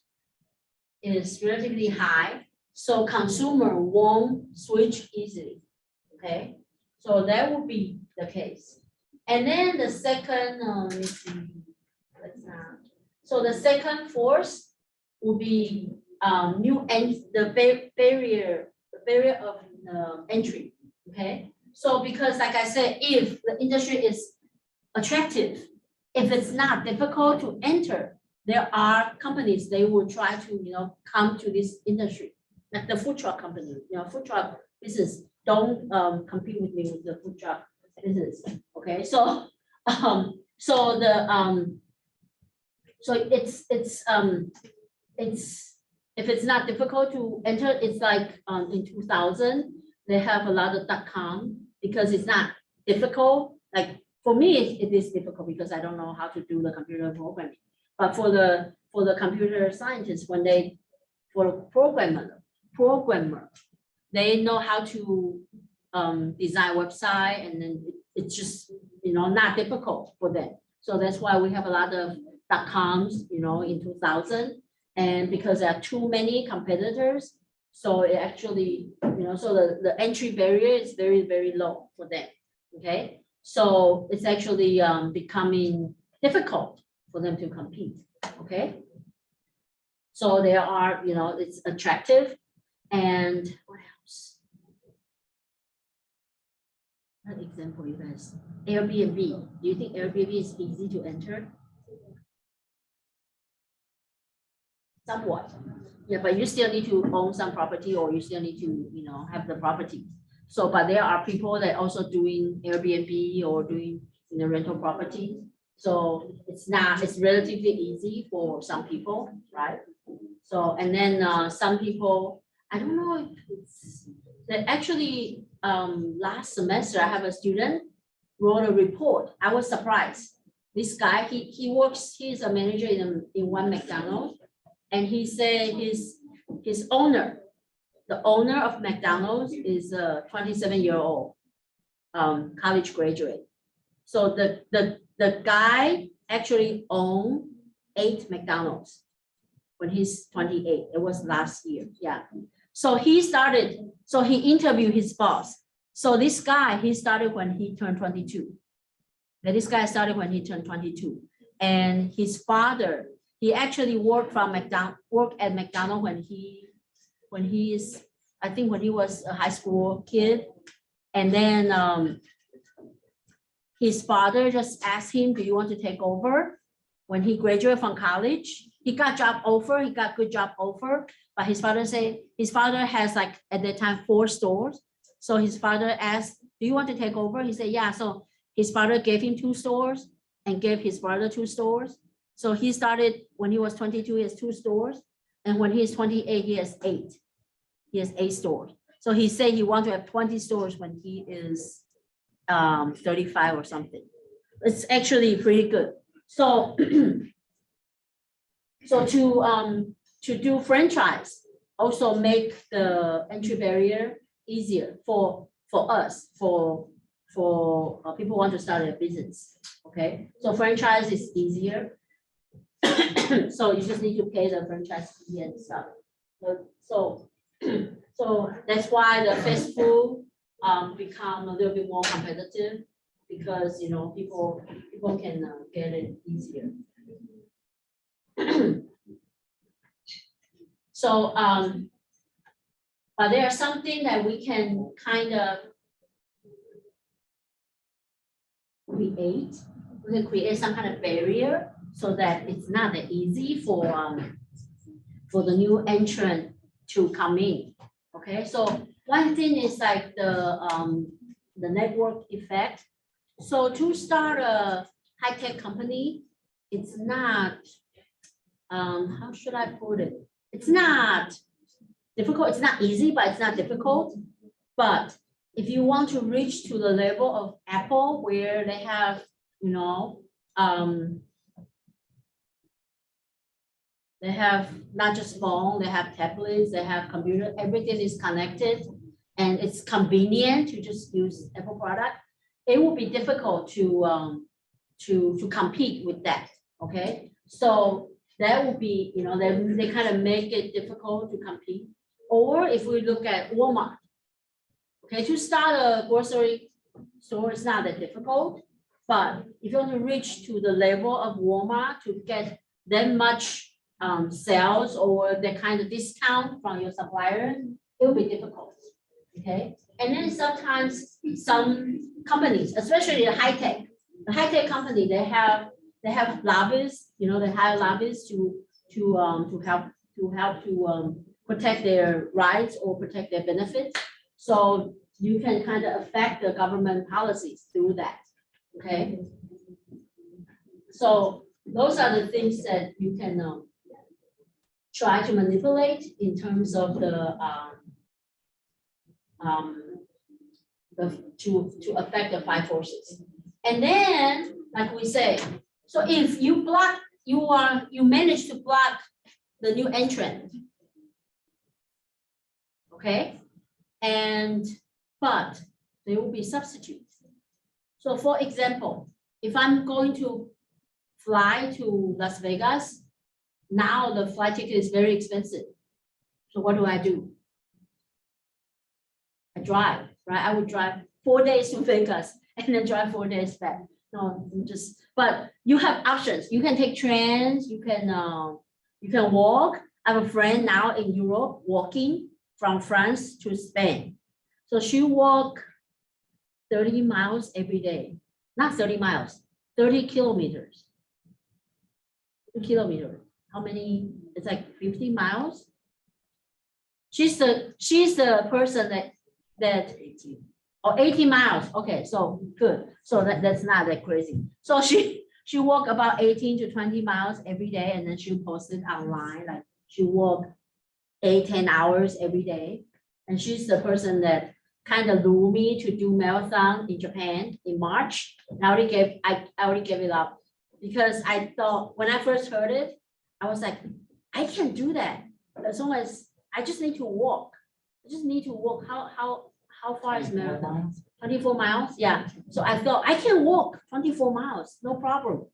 is relatively high, so consumer won't switch easily. Okay, so that would be the case. And then the second, so the second force will be the barrier of entry. Okay, so because like I said, if the industry is attractive, if it's not difficult to enter, there are companies, they will try to, come to this industry, like the food truck company, food truck business. Don't compete with me with the food truck business. Okay, so So if it's not difficult to enter, it's like in 2000 they have a lot of .com because it's not difficult. Like for me, it is difficult because I don't know how to do the computer programming. But for the computer scientists, for programmer, they know how to design website, and then it's just not difficult for them. So that's why we have a lot of .coms, in 2000, and because there are too many competitors, so it actually, so the entry barrier is very, very low for them. Okay, so it's actually becoming difficult for them to compete. Okay, so there are, it's attractive, and what else? An example, you guys. Airbnb. Do you think Airbnb is easy to enter? Somewhat. Yeah, but you still need to own some property, or you still need to, have the property. So, but there are people that also doing Airbnb or doing, rental property. So it's relatively easy for some people, right? So, and then some people, I don't know if it's, that actually last semester I have a student wrote a report. I was surprised. This guy, he's a manager in one McDonald's, and he said his owner, the owner of McDonald's is a 27-year-old college graduate. So the guy actually owned 8 McDonald's when he's 28. It was last year. Yeah. So he interviewed his boss. So this guy, he started when he turned 22. And this guy started when he turned 22. And his father, he actually worked at McDonald's when he was a high school kid. And then his father just asked him, do you want to take over? When he graduated from college, he got good job offer, but his father has like at that time 4 stores. So his father asked, do you want to take over? He said, yeah. So his father gave him 2 stores and gave his brother 2 stores. So he started when he was 22, he has 2 stores. And when he is 28, he has 8. He has 8 stores. So he said he wants to have 20 stores when he is 35 or something. It's actually pretty good. So, to do franchise also make the entry barrier easier for us, for people who want to start a business. Okay, so franchise is easier. So you just need to pay the franchise fee and stuff. So that's why the fast food become a little bit more competitive, because people can get it easier. So but there's something that we can kind of create. We can create some kind of barrier so that it's not that easy for the new entrant to come in. Okay, so one thing is like the network effect. So to start a high-tech company, it's not, how should I put it? It's not difficult. It's not easy, but it's not difficult. But if you want to reach to the level of Apple, where they have, they have not just phone, they have tablets, they have computer, everything is connected, and it's convenient to just use Apple product. It will be difficult to compete with that. Okay, so that will be, they kind of make it difficult to compete. Or if we look at Walmart, okay, to start a grocery store is not that difficult, but if you want to reach to the level of Walmart to get that much sales or the kind of discount from your supplier, it will be difficult. Okay, and then sometimes some companies, especially the high tech company, they have lobbyists. They hire lobbyists to help protect their rights or protect their benefits. So you can kind of affect the government policies through that. Okay, So those are the things that you can try to manipulate in terms of to affect the five forces. And then, like we say, so if you block, you manage to block the new entrant. Okay, but there will be substitutes. So for example, if I'm going to fly to Las Vegas, now the flight ticket is very expensive. So what do? I drive, right? I would drive 4 days to Vegas and then drive 4 days back. No, but you have options. You can take trains, you can walk. I have a friend now in Europe walking from France to Spain. So she walk 30 miles every day. Not 30 miles, 30 kilometers. 30 kilometers. How many? It's like 50 miles. She's the person that 18 miles. Okay, so good. So that's not that crazy. So she walk about 18 to 20 miles every day, and then she post it online. Like she walk 8-10 hours every day. And she's the person that kind of lured me to do marathon in Japan in March. I already gave it up because I thought when I first heard it, I was like, I can do that as long as I just need to walk. I just need to walk. How far is marathon? 24 miles. Yeah. So I thought I can walk 24 miles, no problem.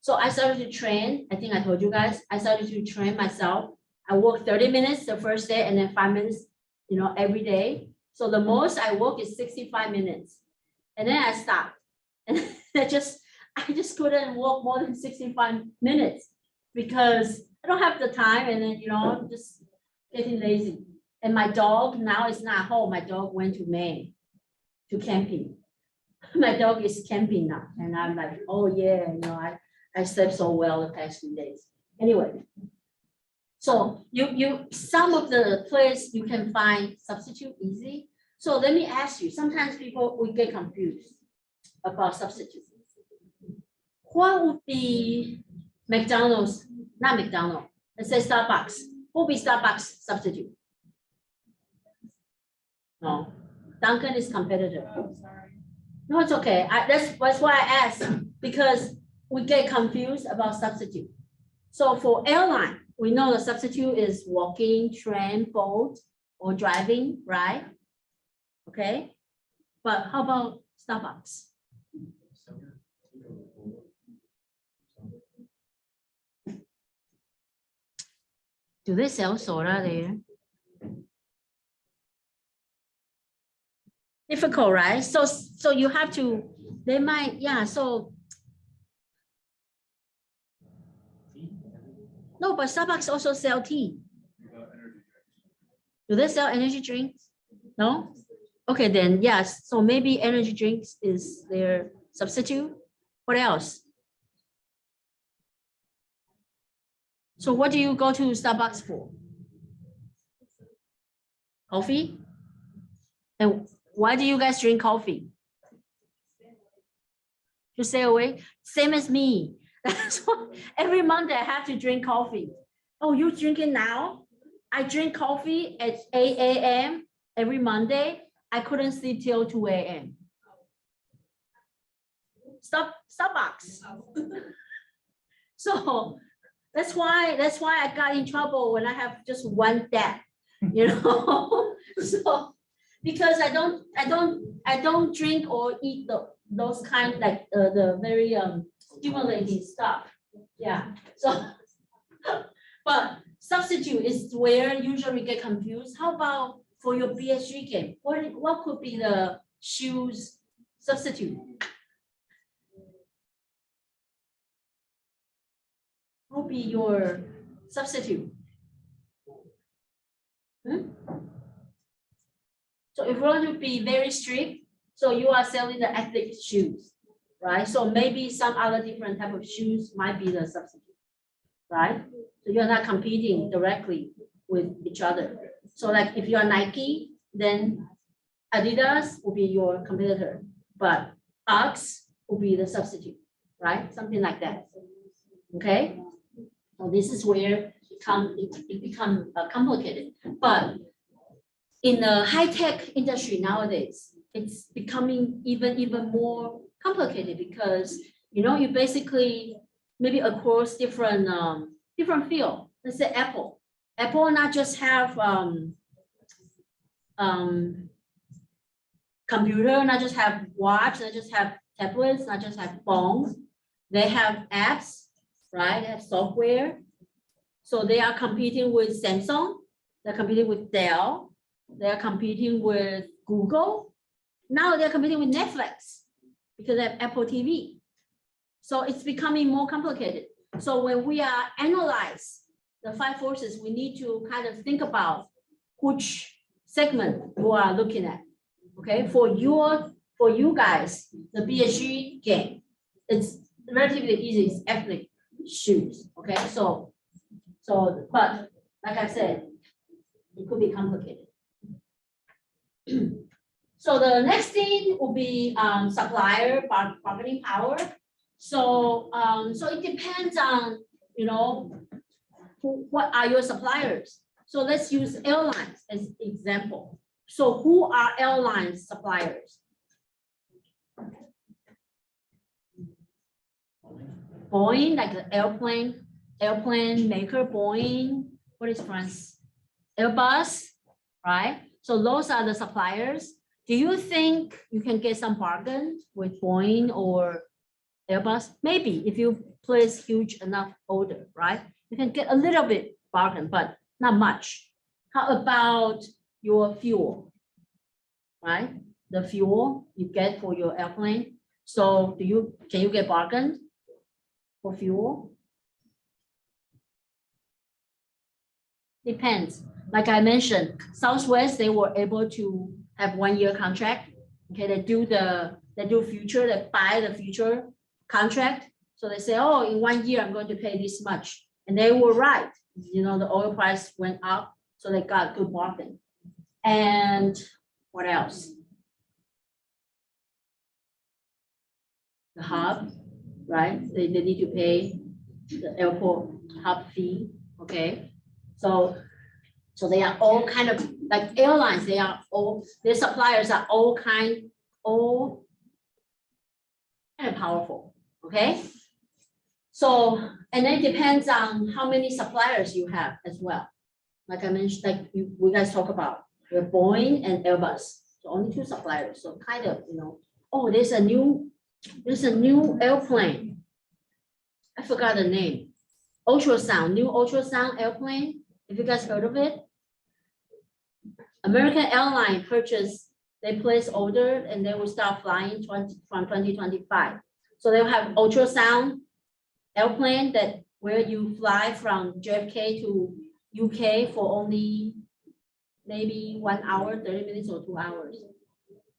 So I started to train. I think I told you guys, I started to train myself. I walked 30 minutes the first day and then 5 minutes, every day. So the most I walk is 65 minutes. And then I stopped. And I just couldn't walk more than 65 minutes because I don't have the time. And then, I'm just getting lazy. And my dog now is not home. My dog went to Maine to camping. My dog is camping now. And I'm like, oh yeah, I slept so well the past few days. Anyway. So some of the place you can find substitute easy. So let me ask you, sometimes we get confused about substitute. What would be McDonald's, not McDonald's, let's say Starbucks. What would be Starbucks substitute? No, Dunkin' is competitor. Oh, sorry. No, it's okay. That's why I asked, because we get confused about substitute. So for airline, we know the substitute is walking, train, boat, or driving, right? Okay. But how about Starbucks? Do they sell soda there? Difficult, right? So you have to, they might, yeah, so. No, but Starbucks also sell tea. Do they sell energy drinks? No? Okay, then yes. So maybe energy drinks is their substitute. What else? So what do you go to Starbucks for? Coffee? And why do you guys drink coffee? To stay awake? Same as me. That's why every Monday I have to drink coffee. Oh, you drinking now? I drink coffee at 8 a.m. every Monday. I couldn't sleep till 2 a.m. Starbucks. So that's why I got in trouble when I have just one dad, So because I don't drink or eat those kind like the very stimulating stuff. Yeah. So but substitute is where usually get confused. How about for your BSG game? What could be the shoes substitute? What would be your substitute? So if you want to be very strict, so you are selling the athletic shoes, right? So maybe some other different type of shoes might be the substitute, right? So you're not competing directly with each other. So like if you are Nike, then Adidas will be your competitor, but Uggs will be the substitute, right? Something like that. Okay, so this is where it become complicated. But in the high-tech industry nowadays, it's becoming even more complicated because you basically maybe across different field. Let's say Apple. Apple not just have computer, not just have watch, not just have tablets, not just have phones. They have apps, right? They have software. So they are competing with Samsung. They're competing with Dell. They're competing with Google. Now they're competing with Netflix because they have Apple TV. So it's becoming more complicated. So when we are analyze the 5 forces, we need to kind of think about which segment you are looking at. Okay, for you guys, the BSG game, it's relatively easy. It's ethnic shoes. Okay, so but like I said, it could be complicated. So the next thing will be supplier bargaining power. So it depends on what are your suppliers. So let's use airlines as example. So who are airline suppliers? Boeing, like the airplane maker, Boeing. What is France? Airbus, right? So those are the suppliers. Do you think you can get some bargain with Boeing or Airbus? Maybe if you place huge enough order, right? You can get a little bit bargain, but not much. How about your fuel, right? The fuel you get for your airplane. So can you get bargain for fuel? Depends. Like I mentioned, Southwest, they were able to have 1-year contract. Okay, they buy the future contract. So they say, oh, in 1 year, I'm going to pay this much. And they were right. The oil price went up, so they got good bargain. And what else? The hub, right? They need to pay the airport hub fee. Okay, so they are all kind of like airlines. Their suppliers are all kind of powerful. Okay, so and then it depends on how many suppliers you have as well. Like I mentioned, like we guys talk about, we have Boeing and Airbus. So only 2 suppliers. So kind of oh, there's a new airplane. I forgot the name. New ultrasound airplane. Have you guys heard of it? American Airlines they place order and they will start flying from 2025. So they'll have ultrasound airplane where you fly from JFK to UK for only maybe 1 hour, 30 minutes or 2 hours.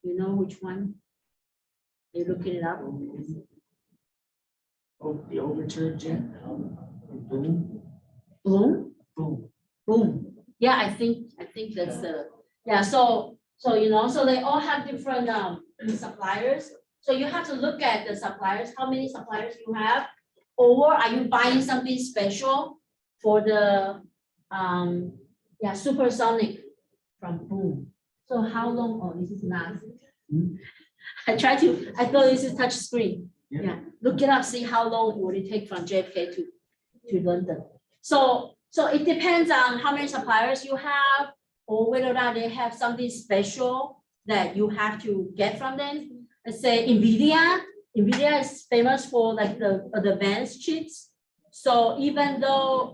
You know which one? You're looking it up. Oh, the overture jet. Boom. Boom. Boom. Boom. Yeah, I think that's the So they all have different suppliers. So you have to look at the suppliers, how many suppliers you have, or are you buying something special for the supersonic from Boom. So how long? Oh, this is not. I thought this is touch screen. Yeah. Look it up, see how long would it take from JFK to London. So it depends on how many suppliers you have, or whether or not they have something special that you have to get from them. Let's say NVIDIA is famous for like the advanced chips. So even though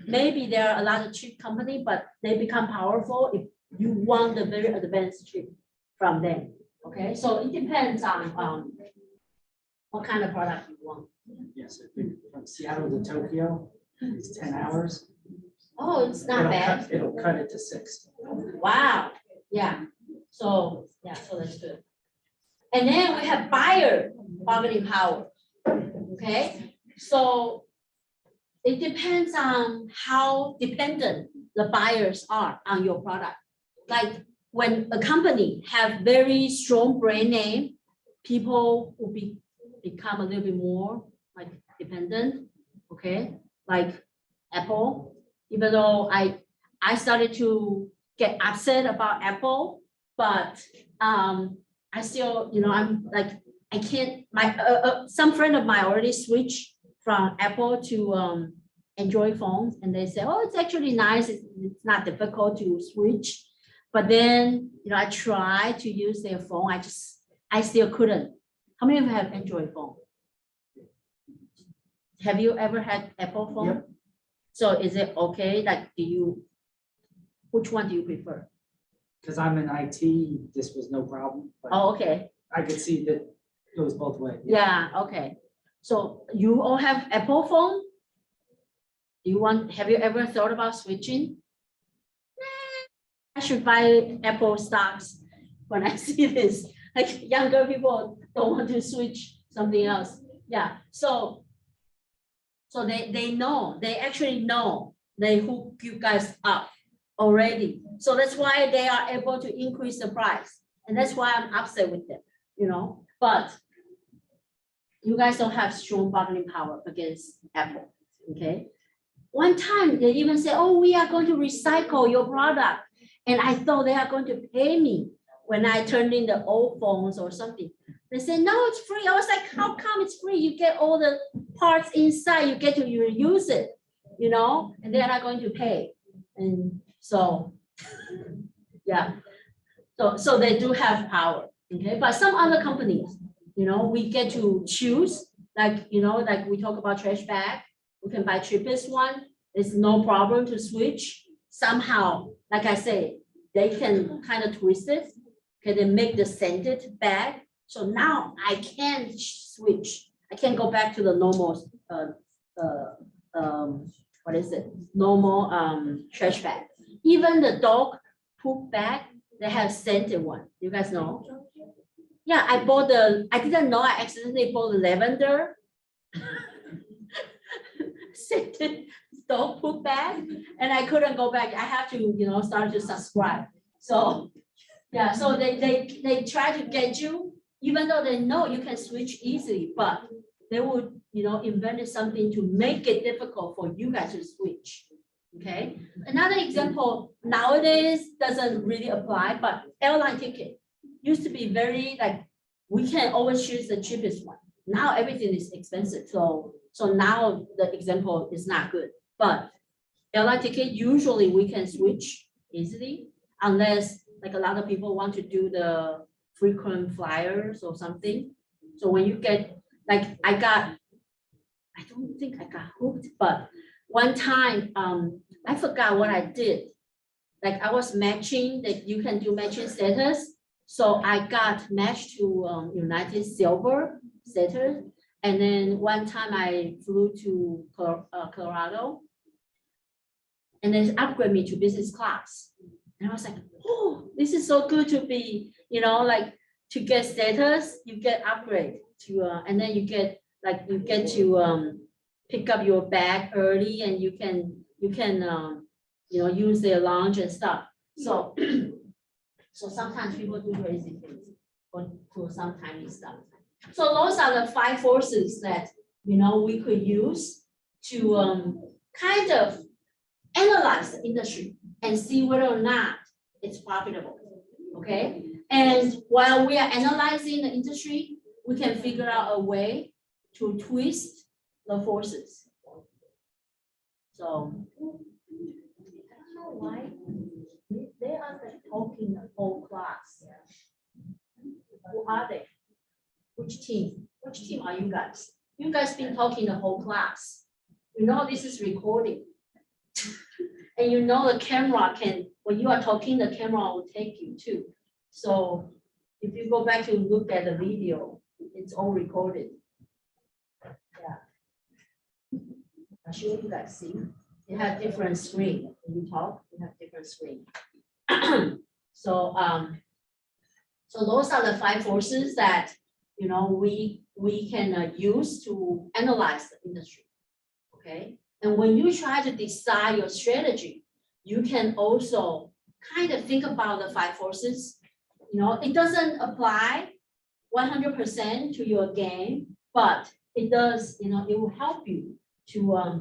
maybe there are a lot of chip companies, but they become powerful if you want the very advanced chip from them. Okay, so it depends on what kind of product you want. Yes, I think from Seattle to Tokyo, it's 10 hours. Oh, it's not bad. It'll cut it to 6. Wow. Yeah. So that's good. And then we have buyer bargaining power. Okay. So it depends on how dependent the buyers are on your product. Like when a company have very strong brand name, people will become a little bit more like dependent. okay? Like Apple, even though I started to get upset about Apple, but I still, I'm like, I can't, some friend of mine already switched from Apple to Android phones, and they say, oh, it's actually nice, it's not difficult to switch. But then, I tried to use their phone, I still couldn't. How many of you have Android phone? Have you ever had Apple phone? Yep. So is it okay? Like, which one do you prefer? Because I'm in IT, this was no problem. But Oh, okay. I could see that it goes both ways. Yeah, okay. So you all have Apple phone? Have you ever thought about switching? I should buy Apple stocks when I see this. Like younger people don't want to switch something else. Yeah, so they know, they actually know they hook you guys up already. So that's why they are able to increase the price. And that's why I'm upset with them, but you guys don't have strong bargaining power against Apple, okay? One time they even say, oh, we are going to recycle your product. And I thought they are going to pay me when I turned in the old phones or something. They said, no, it's free. I was like, how come it's free? You get all the parts inside, you get to reuse it, and they're not going to pay. And so, yeah. So they do have power, okay? But some other companies, we get to choose, like we talk about trash bag, we can buy cheapest one. It's no problem to switch. Somehow, like I say, they can kind of twist it. Okay, they make the scented bag. So now I can switch. I can go back to the normal, what is it? Normal trash bag. Even the dog poop bag, they have scented one. You guys know? Yeah, I didn't know, I accidentally bought the lavender scented dog poop bag, and I couldn't go back. I have to, start to subscribe. So, yeah, so they try to get you, even though they know you can switch easily, but they would, invent something to make it difficult for you guys to switch. Okay. Another example nowadays doesn't really apply, but airline ticket used to be very like, we can always choose the cheapest one. Now everything is expensive. So now the example is not good, but airline ticket, usually we can switch easily unless like a lot of people want to do the frequent flyers or something. So when you get, like I don't think I got hooked, but one time, I forgot what I did. Like I was matching, that you can do matching status. So I got matched to United Silver status. And then one time I flew to Colorado, and then upgrade me to business class. And I was like, oh, this is so good to be, like to get status, you get upgrade to, and then you get to pick up your bag early, and you can use their lounge and stuff. So sometimes people do crazy things for some tiny stuff. So those are the 5 forces that we could use to kind of analyze the industry and see whether or not it's profitable. Okay, and while we are analyzing the industry, we can figure out a way to twist the forces. So I don't know why they are talking the whole class. Who are they? Which team? Which team are you guys? You guys been talking the whole class. This is recording. And the camera can, when you are talking, the camera will take you too. So if you go back to look at the video, it's all recorded. Yeah. I'll show you guys, see. You have different screen. When you talk, you have different screen. So those are the 5 forces that we can use to analyze the industry. Okay. And when you try to decide your strategy, you can also kind of think about the 5 forces. It doesn't apply 100% to your game, but it does, it will help you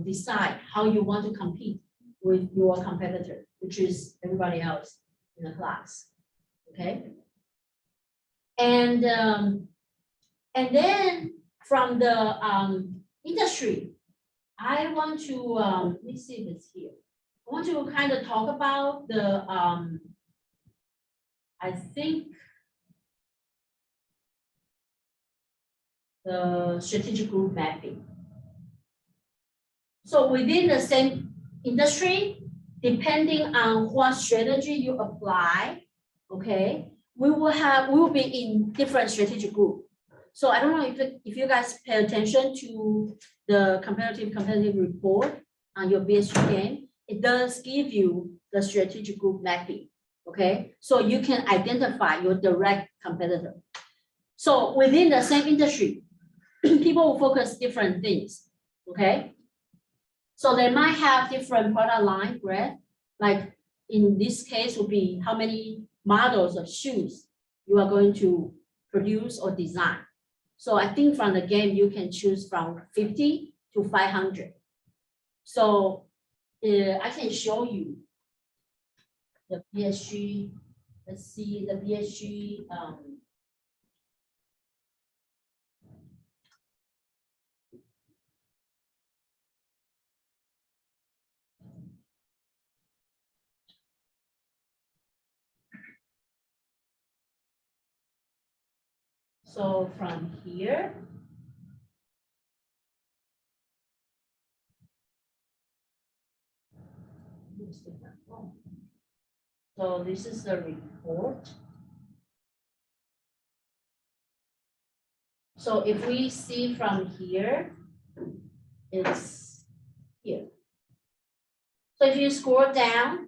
decide how you want to compete with your competitor, which is everybody else in the class. Okay. And then from the industry, I want to let me see if it's here. I want to kind of talk about the I think the strategic group mapping. So within the same industry, depending on what strategy you apply, okay, we will be in different strategic group. So I don't know if you guys pay attention to the competitive report on your BSG game, it does give you the strategic group mapping, okay? So you can identify your direct competitor. So within the same industry, people will focus different things, okay? So they might have different product line breadth, like in this case would be how many models of shoes you are going to produce or design. So I think from the game, you can choose from 50 to 500. So I can show you the BSG, let's see the BSG, so from here, so this is the report. So if we see from here, it's here. So if you scroll down,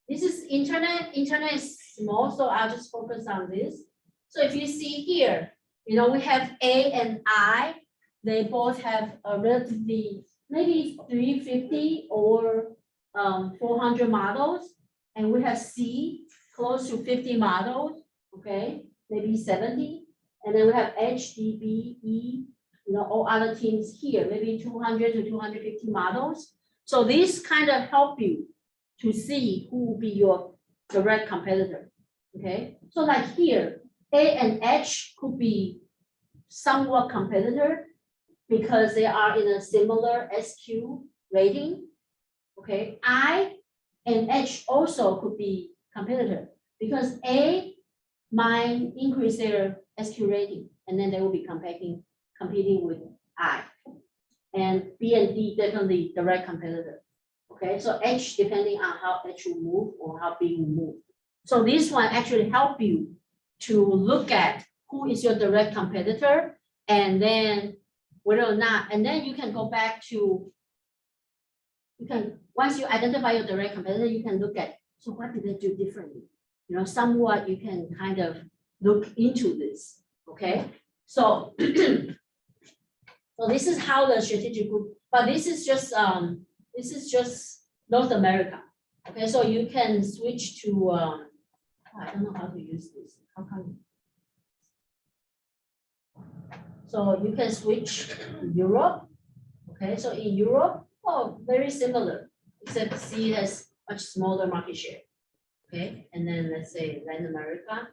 this is internet. Internet is small, so I'll just focus on this. So if you see here, we have A and I. They both have a relatively maybe 350 or 400 models, and we have C close to 50 models. Okay, maybe 70, and then we have H, D, B, E. All other teams here, maybe 200 to 250 models. So this kind of help you to see who will be your direct competitor. Okay, so like here, A and H could be somewhat competitor because they are in a similar SQ rating. Okay, I and H also could be competitor because A might increase their SQ rating, and then they will be competing with I. And B and D definitely direct competitor. Okay, so H depending on how H will move or how B will move. So this one actually help you to look at who is your direct competitor, and then whether or not, and then you can go back to, once you identify your direct competitor, you can look at, so what did they do differently? Somewhat you can kind of look into this, okay? So, so this is how the strategic group, but this is just North America, okay? So you can switch to, I don't know how to use this. How come? So you can switch to Europe. Okay, so in Europe, very similar, except C has much smaller market share. Okay, and then let's say Latin America,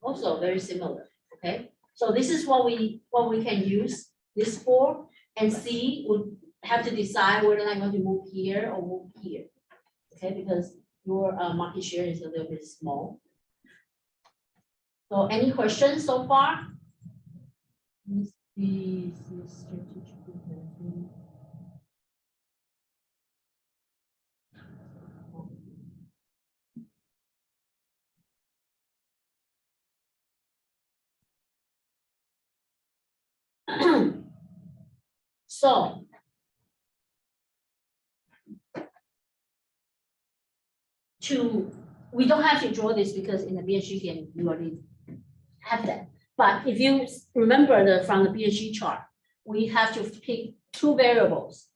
also very similar. Okay, so this is what we can use this for, and C would have to decide whether I'm going to move here or move here. Okay, because your market share is a little bit small. So any questions so far? This is strategic planning. So we don't have to draw this because in the BSG game you already have that. But if you remember from the BSG chart, we have to pick two variables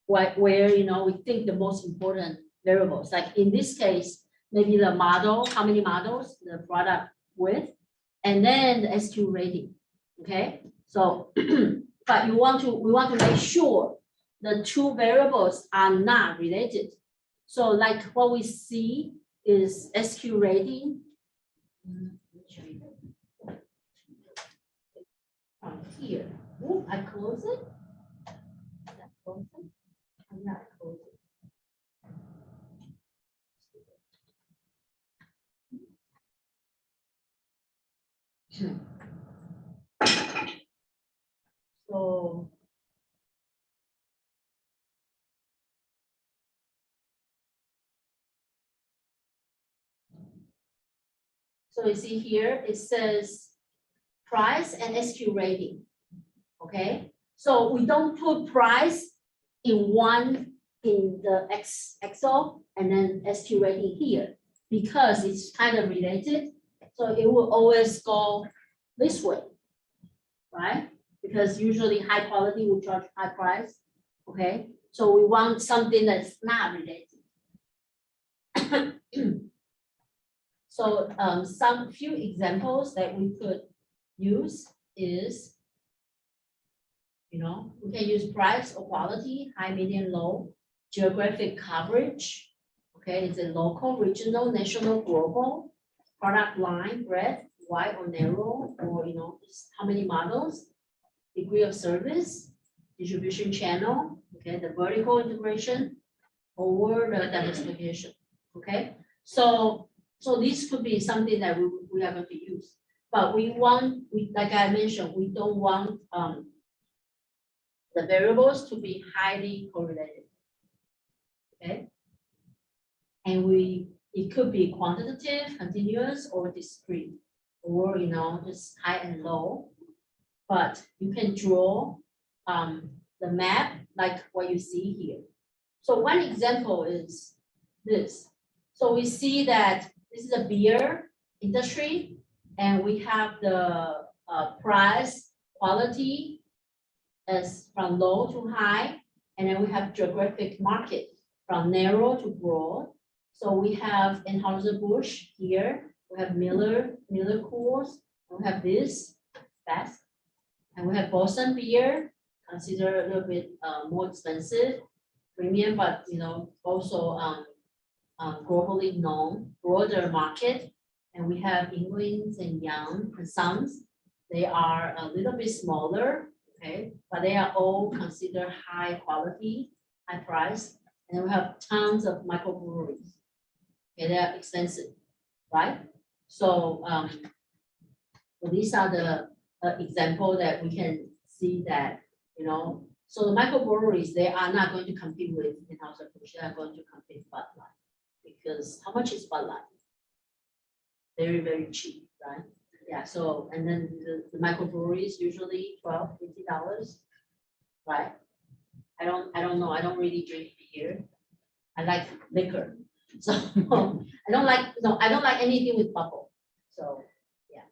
where we think the most important variables. Like in this case, maybe the model, how many models, the product width, and then the SQ rating. Okay, so but we want to make sure the two variables are not related. So like what we see is SQ rating. From here, oh, I close it. Did I close it? Oh, yeah, I close it. So you see here, it says price and SQ rating. Okay, so we don't put price in the Excel and then SQ rating here because it's kind of related. So it will always go this way, right? Because usually high quality will charge high price. Okay, so we want something that's not related. So some few examples that we could use is, we can use price or quality, high, medium, low, geographic coverage. Okay, is it local, regional, national, global, product line, breadth, wide or narrow, or just how many models, degree of service, distribution channel, okay, the vertical integration, or the diversification. Okay, so this could be something that we are going to use, but like I mentioned, we don't want the variables to be highly correlated. Okay, and it could be quantitative, continuous, or discrete, or just high and low. But you can draw the map like what you see here. So one example is this. So we see that this is a beer industry, and we have the price, quality as from low to high, and then we have geographic market from narrow to broad. So we have Anheuser-Busch here, we have Miller Coors, we have this Best, and we have Boston beer, considered a little bit more expensive, premium, but also globally known, broader market. And we have England and Young and Sons. They are a little bit smaller, okay, but they are all considered high quality, high price. And then we have tons of microbreweries. Okay, they are expensive, right? So, so these are the example that we can see that, so the microbreweries, they are not going to compete with Anheuser-Busch, they are going to compete with Bud Light. Because how much is Bud Light? Very, very cheap, right? Yeah, so, and then the microbreweries usually $12, $50, right? I don't know, I don't really drink beer. I like liquor. So I don't like anything with bubble. So yeah.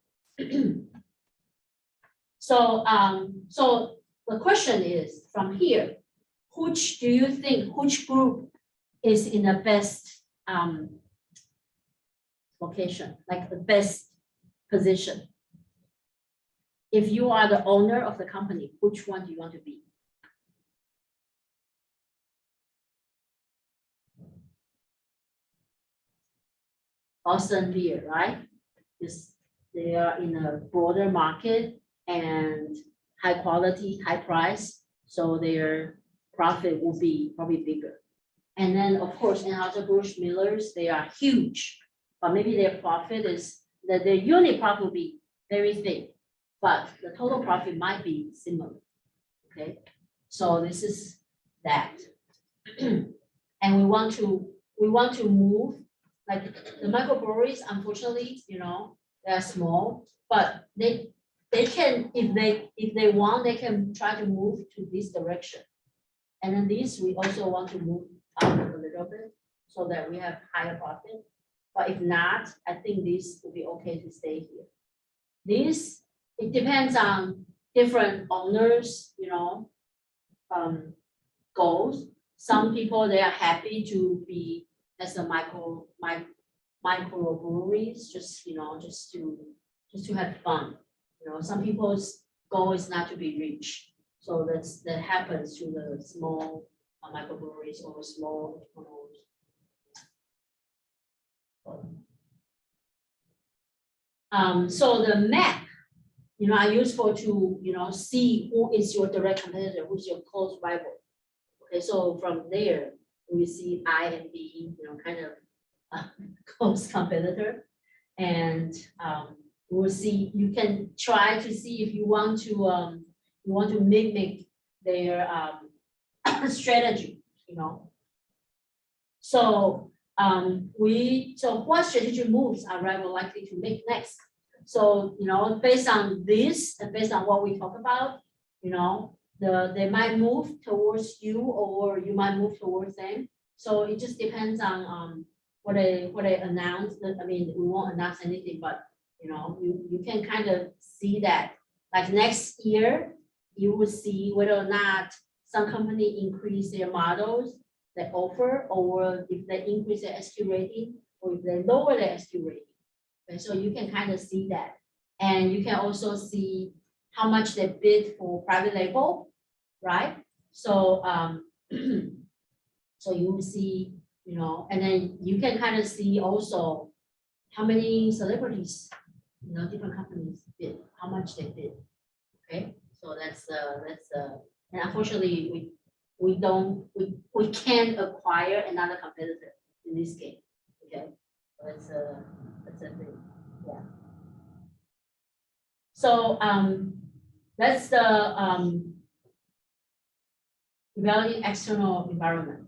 So the question is from here, which group is in the best location, like the best position? If you are the owner of the company, which one do you want to be? Boston beer, right? Because they are in a broader market and high quality, high price, so their profit will be probably bigger. And then of course, Anheuser-Busch, Miller's, they are huge, but maybe their profit is that their unit profit will be very thin, but the total profit might be similar. Okay, so this is that. And we want to move, like the microbreweries, unfortunately, they're small, but they can, if they want, they can try to move to this direction. And then this, we also want to move up a little bit so that we have higher profit. But if not, I think this will be okay to stay here. This, it depends on different owners, goals. Some people, they are happy to be as a microbreweries, just to have fun. Some people's goal is not to be rich. So that happens to the small microbreweries or small entrepreneurs. So the map, are useful to, see who is your direct competitor, who's your close rival. Okay, so from there, we see I and B, kind of close competitor. And we'll see, you can try to see if you want to mimic their strategy, So what strategic moves are rival likely to make next? So, based on this and based on what we talk about, they might move towards you or you might move towards them. So it just depends on what they announce. I mean, we won't announce anything, but you can kind of see that. Like next year, you will see whether or not some company increase their models they offer, or if they increase their SQ rating, or if they lower their SQ rating. Okay, so you can kind of see that. And you can also see how much they bid for private label, right? So so you will see, and then you can kind of see also how many celebrities, different companies bid, how much they bid. Okay, so that's and unfortunately we can't acquire another competitor in this game. Okay, so that's a thing. Yeah. So that's the evaluating external environment.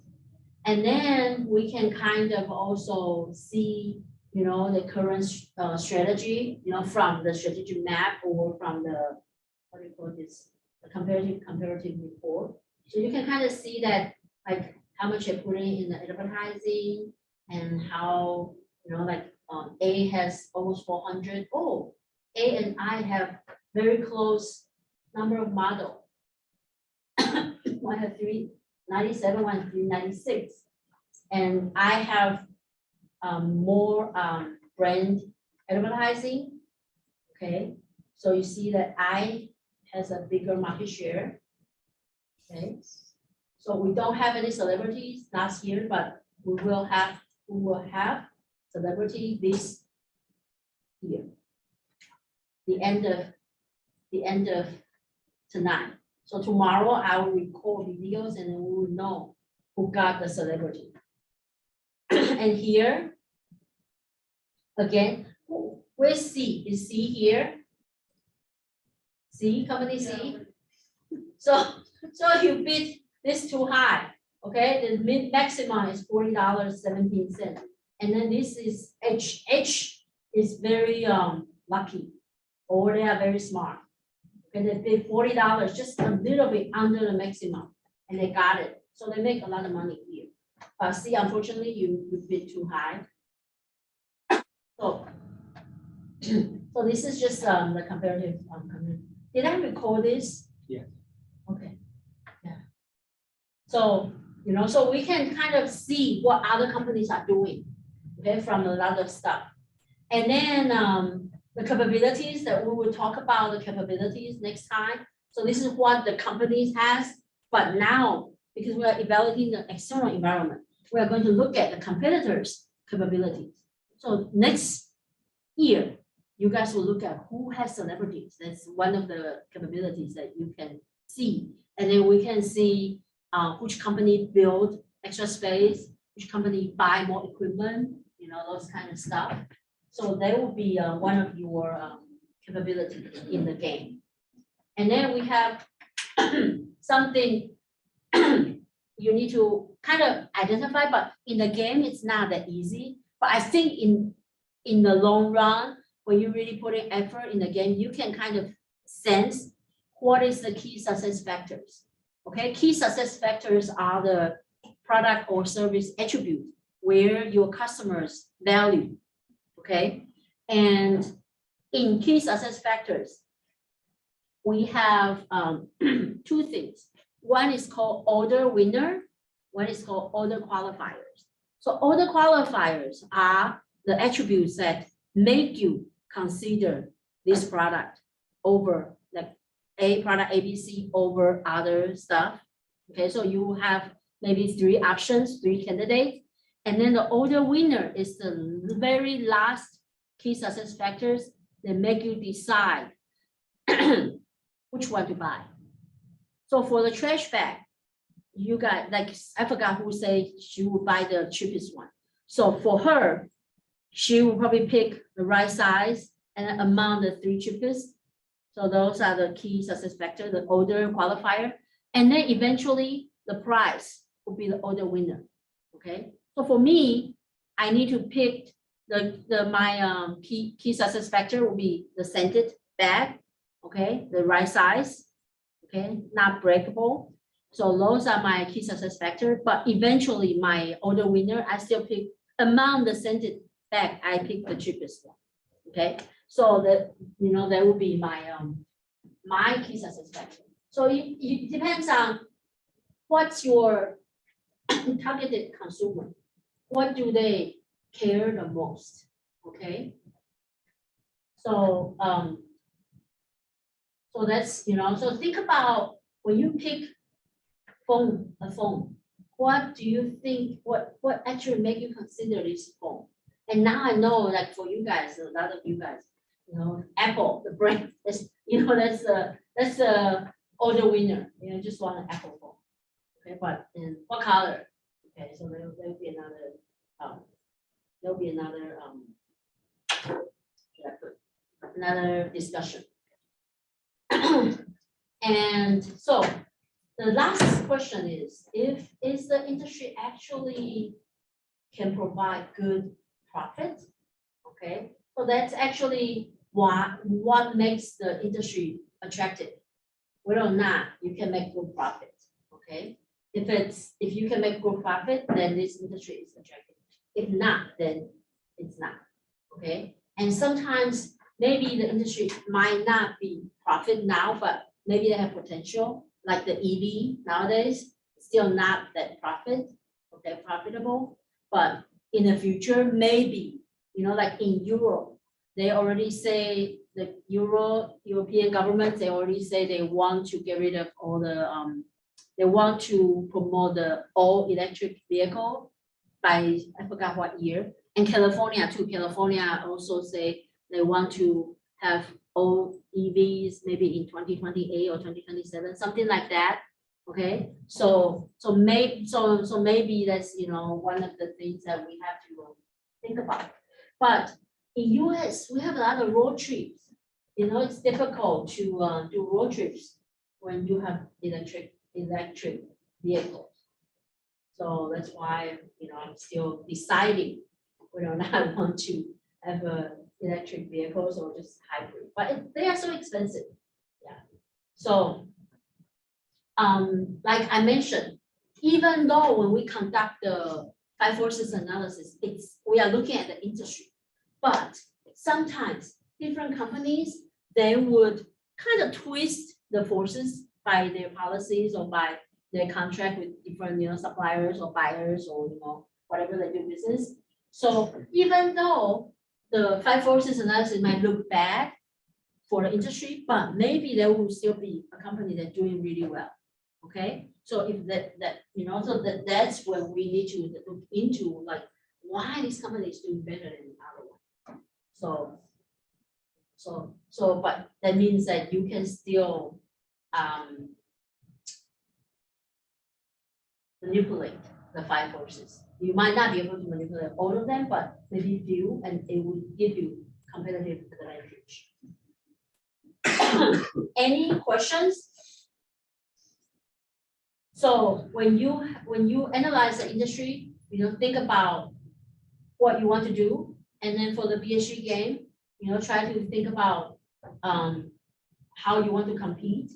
And then we can kind of also see, the current strategy, from the strategic map or from the, what do you call this, the comparative report. So you can kind of see that, like how much you're putting in the advertising and how, A has almost 400. Oh, A and I have very close number of model. One have 397, one 396. And I have more brand advertising. Okay, so you see that I has a bigger market share. Okay, so we don't have any celebrities last year, but we will have celebrity this year. The end of tonight. So tomorrow I will record videos and then we will know who got the celebrity. And here, again, where's C? Is C here? C, company C? So you bid this too high, okay? The maximum is $40.17. And then this is H. H is very lucky, or they are very smart. And they bid $40, just a little bit under the maximum, and they got it. So they make a lot of money here. But see, unfortunately, you bid too high. So, so this is just the comparative. Did I record this? Yes. Okay. Yeah. So so we can kind of see what other companies are doing, okay, from a lot of stuff, and then the capabilities that we will talk about the capabilities next time. So this is what the companies has, but now because we are evaluating the external environment, we are going to look at the competitors' capabilities. So next year, you guys will look at who has celebrities. That's one of the capabilities that you can see. And then we can see which company build extra space, which company buy more equipment, those kind of stuff. So that will be one of your capabilities in the game. And then we have something you need to kind of identify, but in the game, it's not that easy. But I think in the long run, when you really put in effort in the game, you can kind of sense what is the key success factors. Okay, key success factors are the product or service attribute where your customers value. Okay, and in key success factors, we have two things. One is called order winner, one is called order qualifiers. So order qualifiers are the attributes that make you consider this product over like product ABC over other stuff. Okay, so you have maybe 3 options, 3 candidates. And then the order winner is the very last key success factors that make you decide which one to buy. So for the trash bag, you got, like, I forgot who said she would buy the cheapest one. So for her, she will probably pick the right size and among the 3 cheapest. So those are the key success factor, the order qualifier. And then eventually the price will be the order winner. Okay. So for me, I need to pick my key success factor will be the scented bag. Okay. The right size. Okay. Not breakable. So those are my key success factor, but eventually my order winner, I still pick among the scented bag, I pick the cheapest one. Okay. So that, that will be my my key success factor. So it depends on what's your targeted consumer. What do they care the most? Okay. So so that's, so think about when you pick a phone, what do you think, what actually make you consider this phone? And now I know, like, for you guys, a lot of you guys, Apple, the brand, is, that's the order winner. Just want an Apple phone. Okay, but in what color? Okay, so there'll be another another discussion. And so the last question is the industry actually can provide good profit? Okay, so that's actually what makes the industry attractive. Whether or not you can make good profit. Okay, if you can make good profit, then this industry is attractive. If not, then it's not. Okay, and sometimes maybe the industry might not be profit now, but maybe they have potential. Like the EV nowadays, still not that profitable, but in the future, maybe, like in Europe, they already say the European government, they already say they want to get rid of all the, they want to promote the all electric vehicle by, I forgot what year. And California too, California also say they want to have all EVs maybe in 2028 or 2027, something like that. Okay, so maybe that's one of the things that we have to think about. But in US, we have a lot of road trips. It's difficult to do road trips when you have electric vehicles. So that's why I'm still deciding whether or not I want to have electric vehicles or just hybrid. But they are so expensive. Yeah. So like I mentioned, even though when we conduct the 5 forces analysis, we are looking at the industry, but sometimes different companies, they would kind of twist the forces by their policies or by their contract with different suppliers or buyers or whatever they do business. So even though the 5 forces analysis might look bad for the industry, but maybe there will still be a company that's doing really well. Okay, so if that's when we need to look into, like, why this company is doing better than the other one. So but that means that you can still manipulate the 5 forces. You might not be able to manipulate all of them, but maybe few, and it will give you competitive advantage. Any questions? So when you analyze the industry, think about what you want to do, and then for the BSG game, try to think about how you want to compete,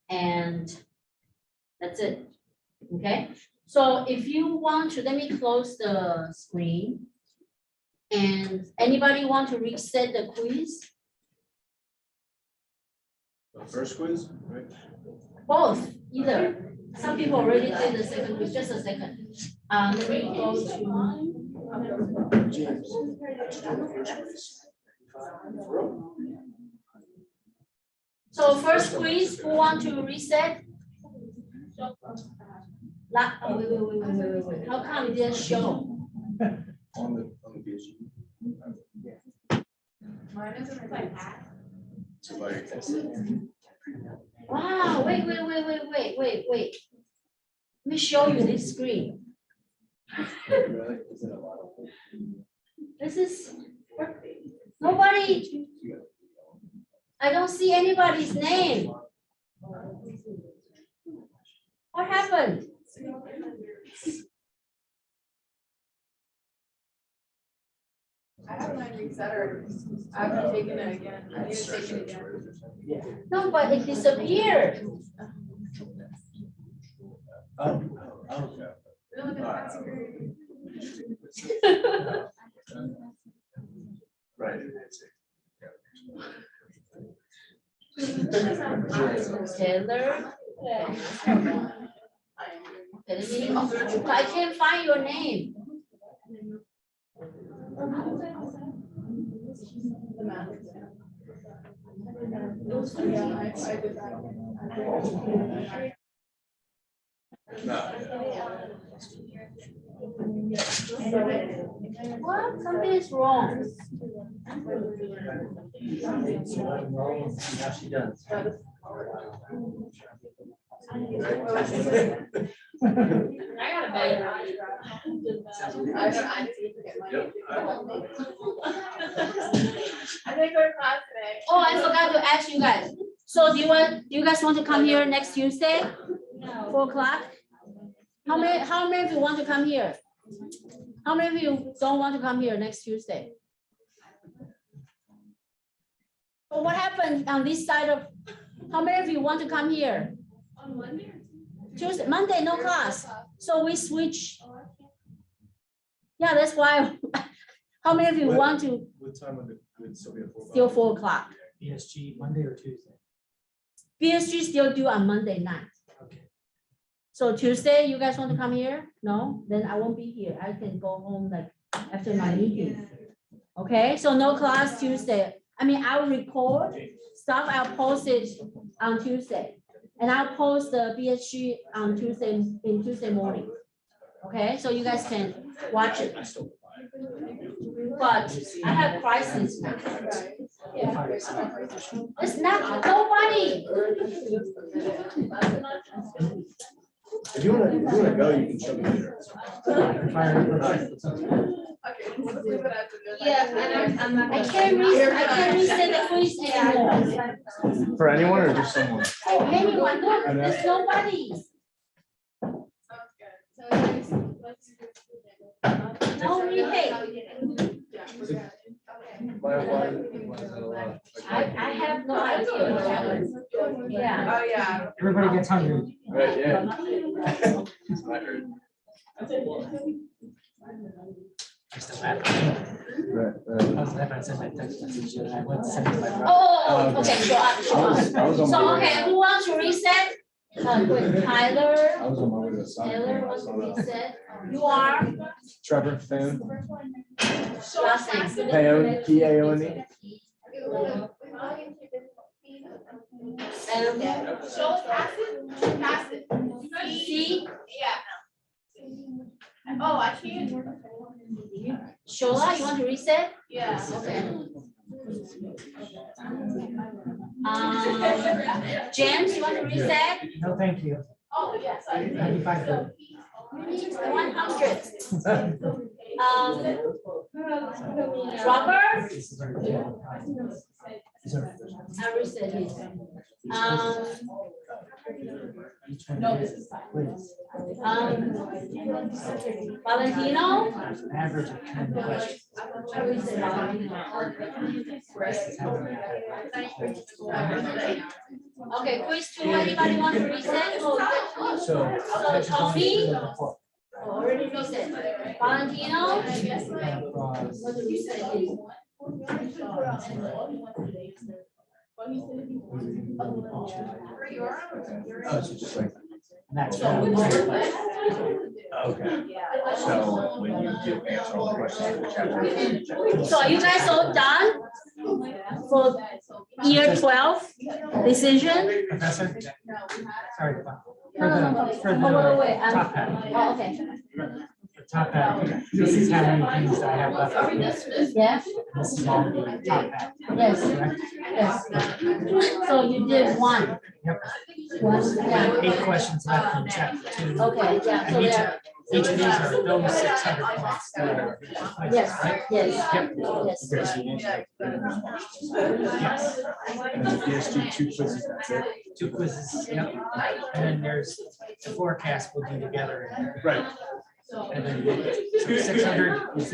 and that's it. Okay. So if you want to, let me close the screen. And anybody want to reset the quiz? The first quiz, right? Both, either. Some people already did the second quiz, just a second. Let me go to. James, actually, the first quiz. So first quiz, who want to reset? Wait. How come it didn't show? On the PhD. Mine isn't like that. So like. Wow, wait. Let me show you this screen. Really? Is it a lot of? This is nobody. I don't see anybody's name. What happened? I have mine reset. I haven't taken it again. I need to take it again. No, but it disappeared. Oh, okay. Really good password. Right. Taylor. I can't find your name. What? Something is wrong. Now she does. I got a bad. I think we're class today. Oh, I forgot to ask you guys. So do you guys want to come here next Tuesday? 4 o'clock? How many of you want to come here? How many of you don't want to come here next Tuesday? So what happened on this side of, how many of you want to come here? On Monday? Tuesday, Monday, no class. So we switch. Yeah, that's why. How many of you want to What time would still be at 4 o'clock? still 4 o'clock? ESG Monday or Tuesday? PSG still due on Monday night. Okay. So Tuesday, you guys want to come here? No, then I won't be here. I can go home like after my meeting. Okay, so no class Tuesday. I mean, I'll record stuff. I'll post it on Tuesday, and I'll post the BSG on Tuesday morning. Okay, so you guys can watch it. But I have crisis now. It's not nobody. If you wanna go, you can show me later. Yeah, I'm not. I can't reset the quiz anymore. For anyone or just someone? Anyone, look, there's nobody. No retake. I have no idea what happened. Yeah. Oh, yeah. Everybody gets hungry. Right, yeah. I heard. I still have. I was laughing, I sent my text message and I went to send it to my brother. Oh, okay, show up. I was on my So, way. okay, who wants to reset? Wait, Tyler, I was on my way to the sun. Taylor wants to reset. You are? Trevor Fan. Last name. Paone, P-A-O-N-E. Show pass it, pass it. C, Yeah. Oh, I can't. Shola, you want to reset? Yeah. Okay. James, you want to reset? No, thank you. Oh, yes. I 95 good. 100. Robert? This is very good. These are- I reset his. each one No, is- this is fine. Please. Valentino? An average of 10 questions. I reset Valentino. Okay, quiz 2, anybody want to reset? So. So Tommy? Before. Already reset. Valentino? Across- Want to reset his? Oh, so just like. And that's. Okay. So when you do answer all the questions, which have. So are you guys all done? For year 12 decision. Professor? Sorry. No, no, no, For wait, the wait, top hat. Oh, okay, The top hat, this is how many things I have left. yeah, This is all the top hat. yes, Correct? yes. So you did one. Yep. One, yeah, 8 questions left in chapter 2. okay, yeah, so And there, each of these are those 600 points. that are places, yes, right? yes, Yep. yes. Yes. And the ESG 2 quizzes, that's it. 2 quizzes, yep. And then there's the forecast we'll do together. Right. And then so 600 is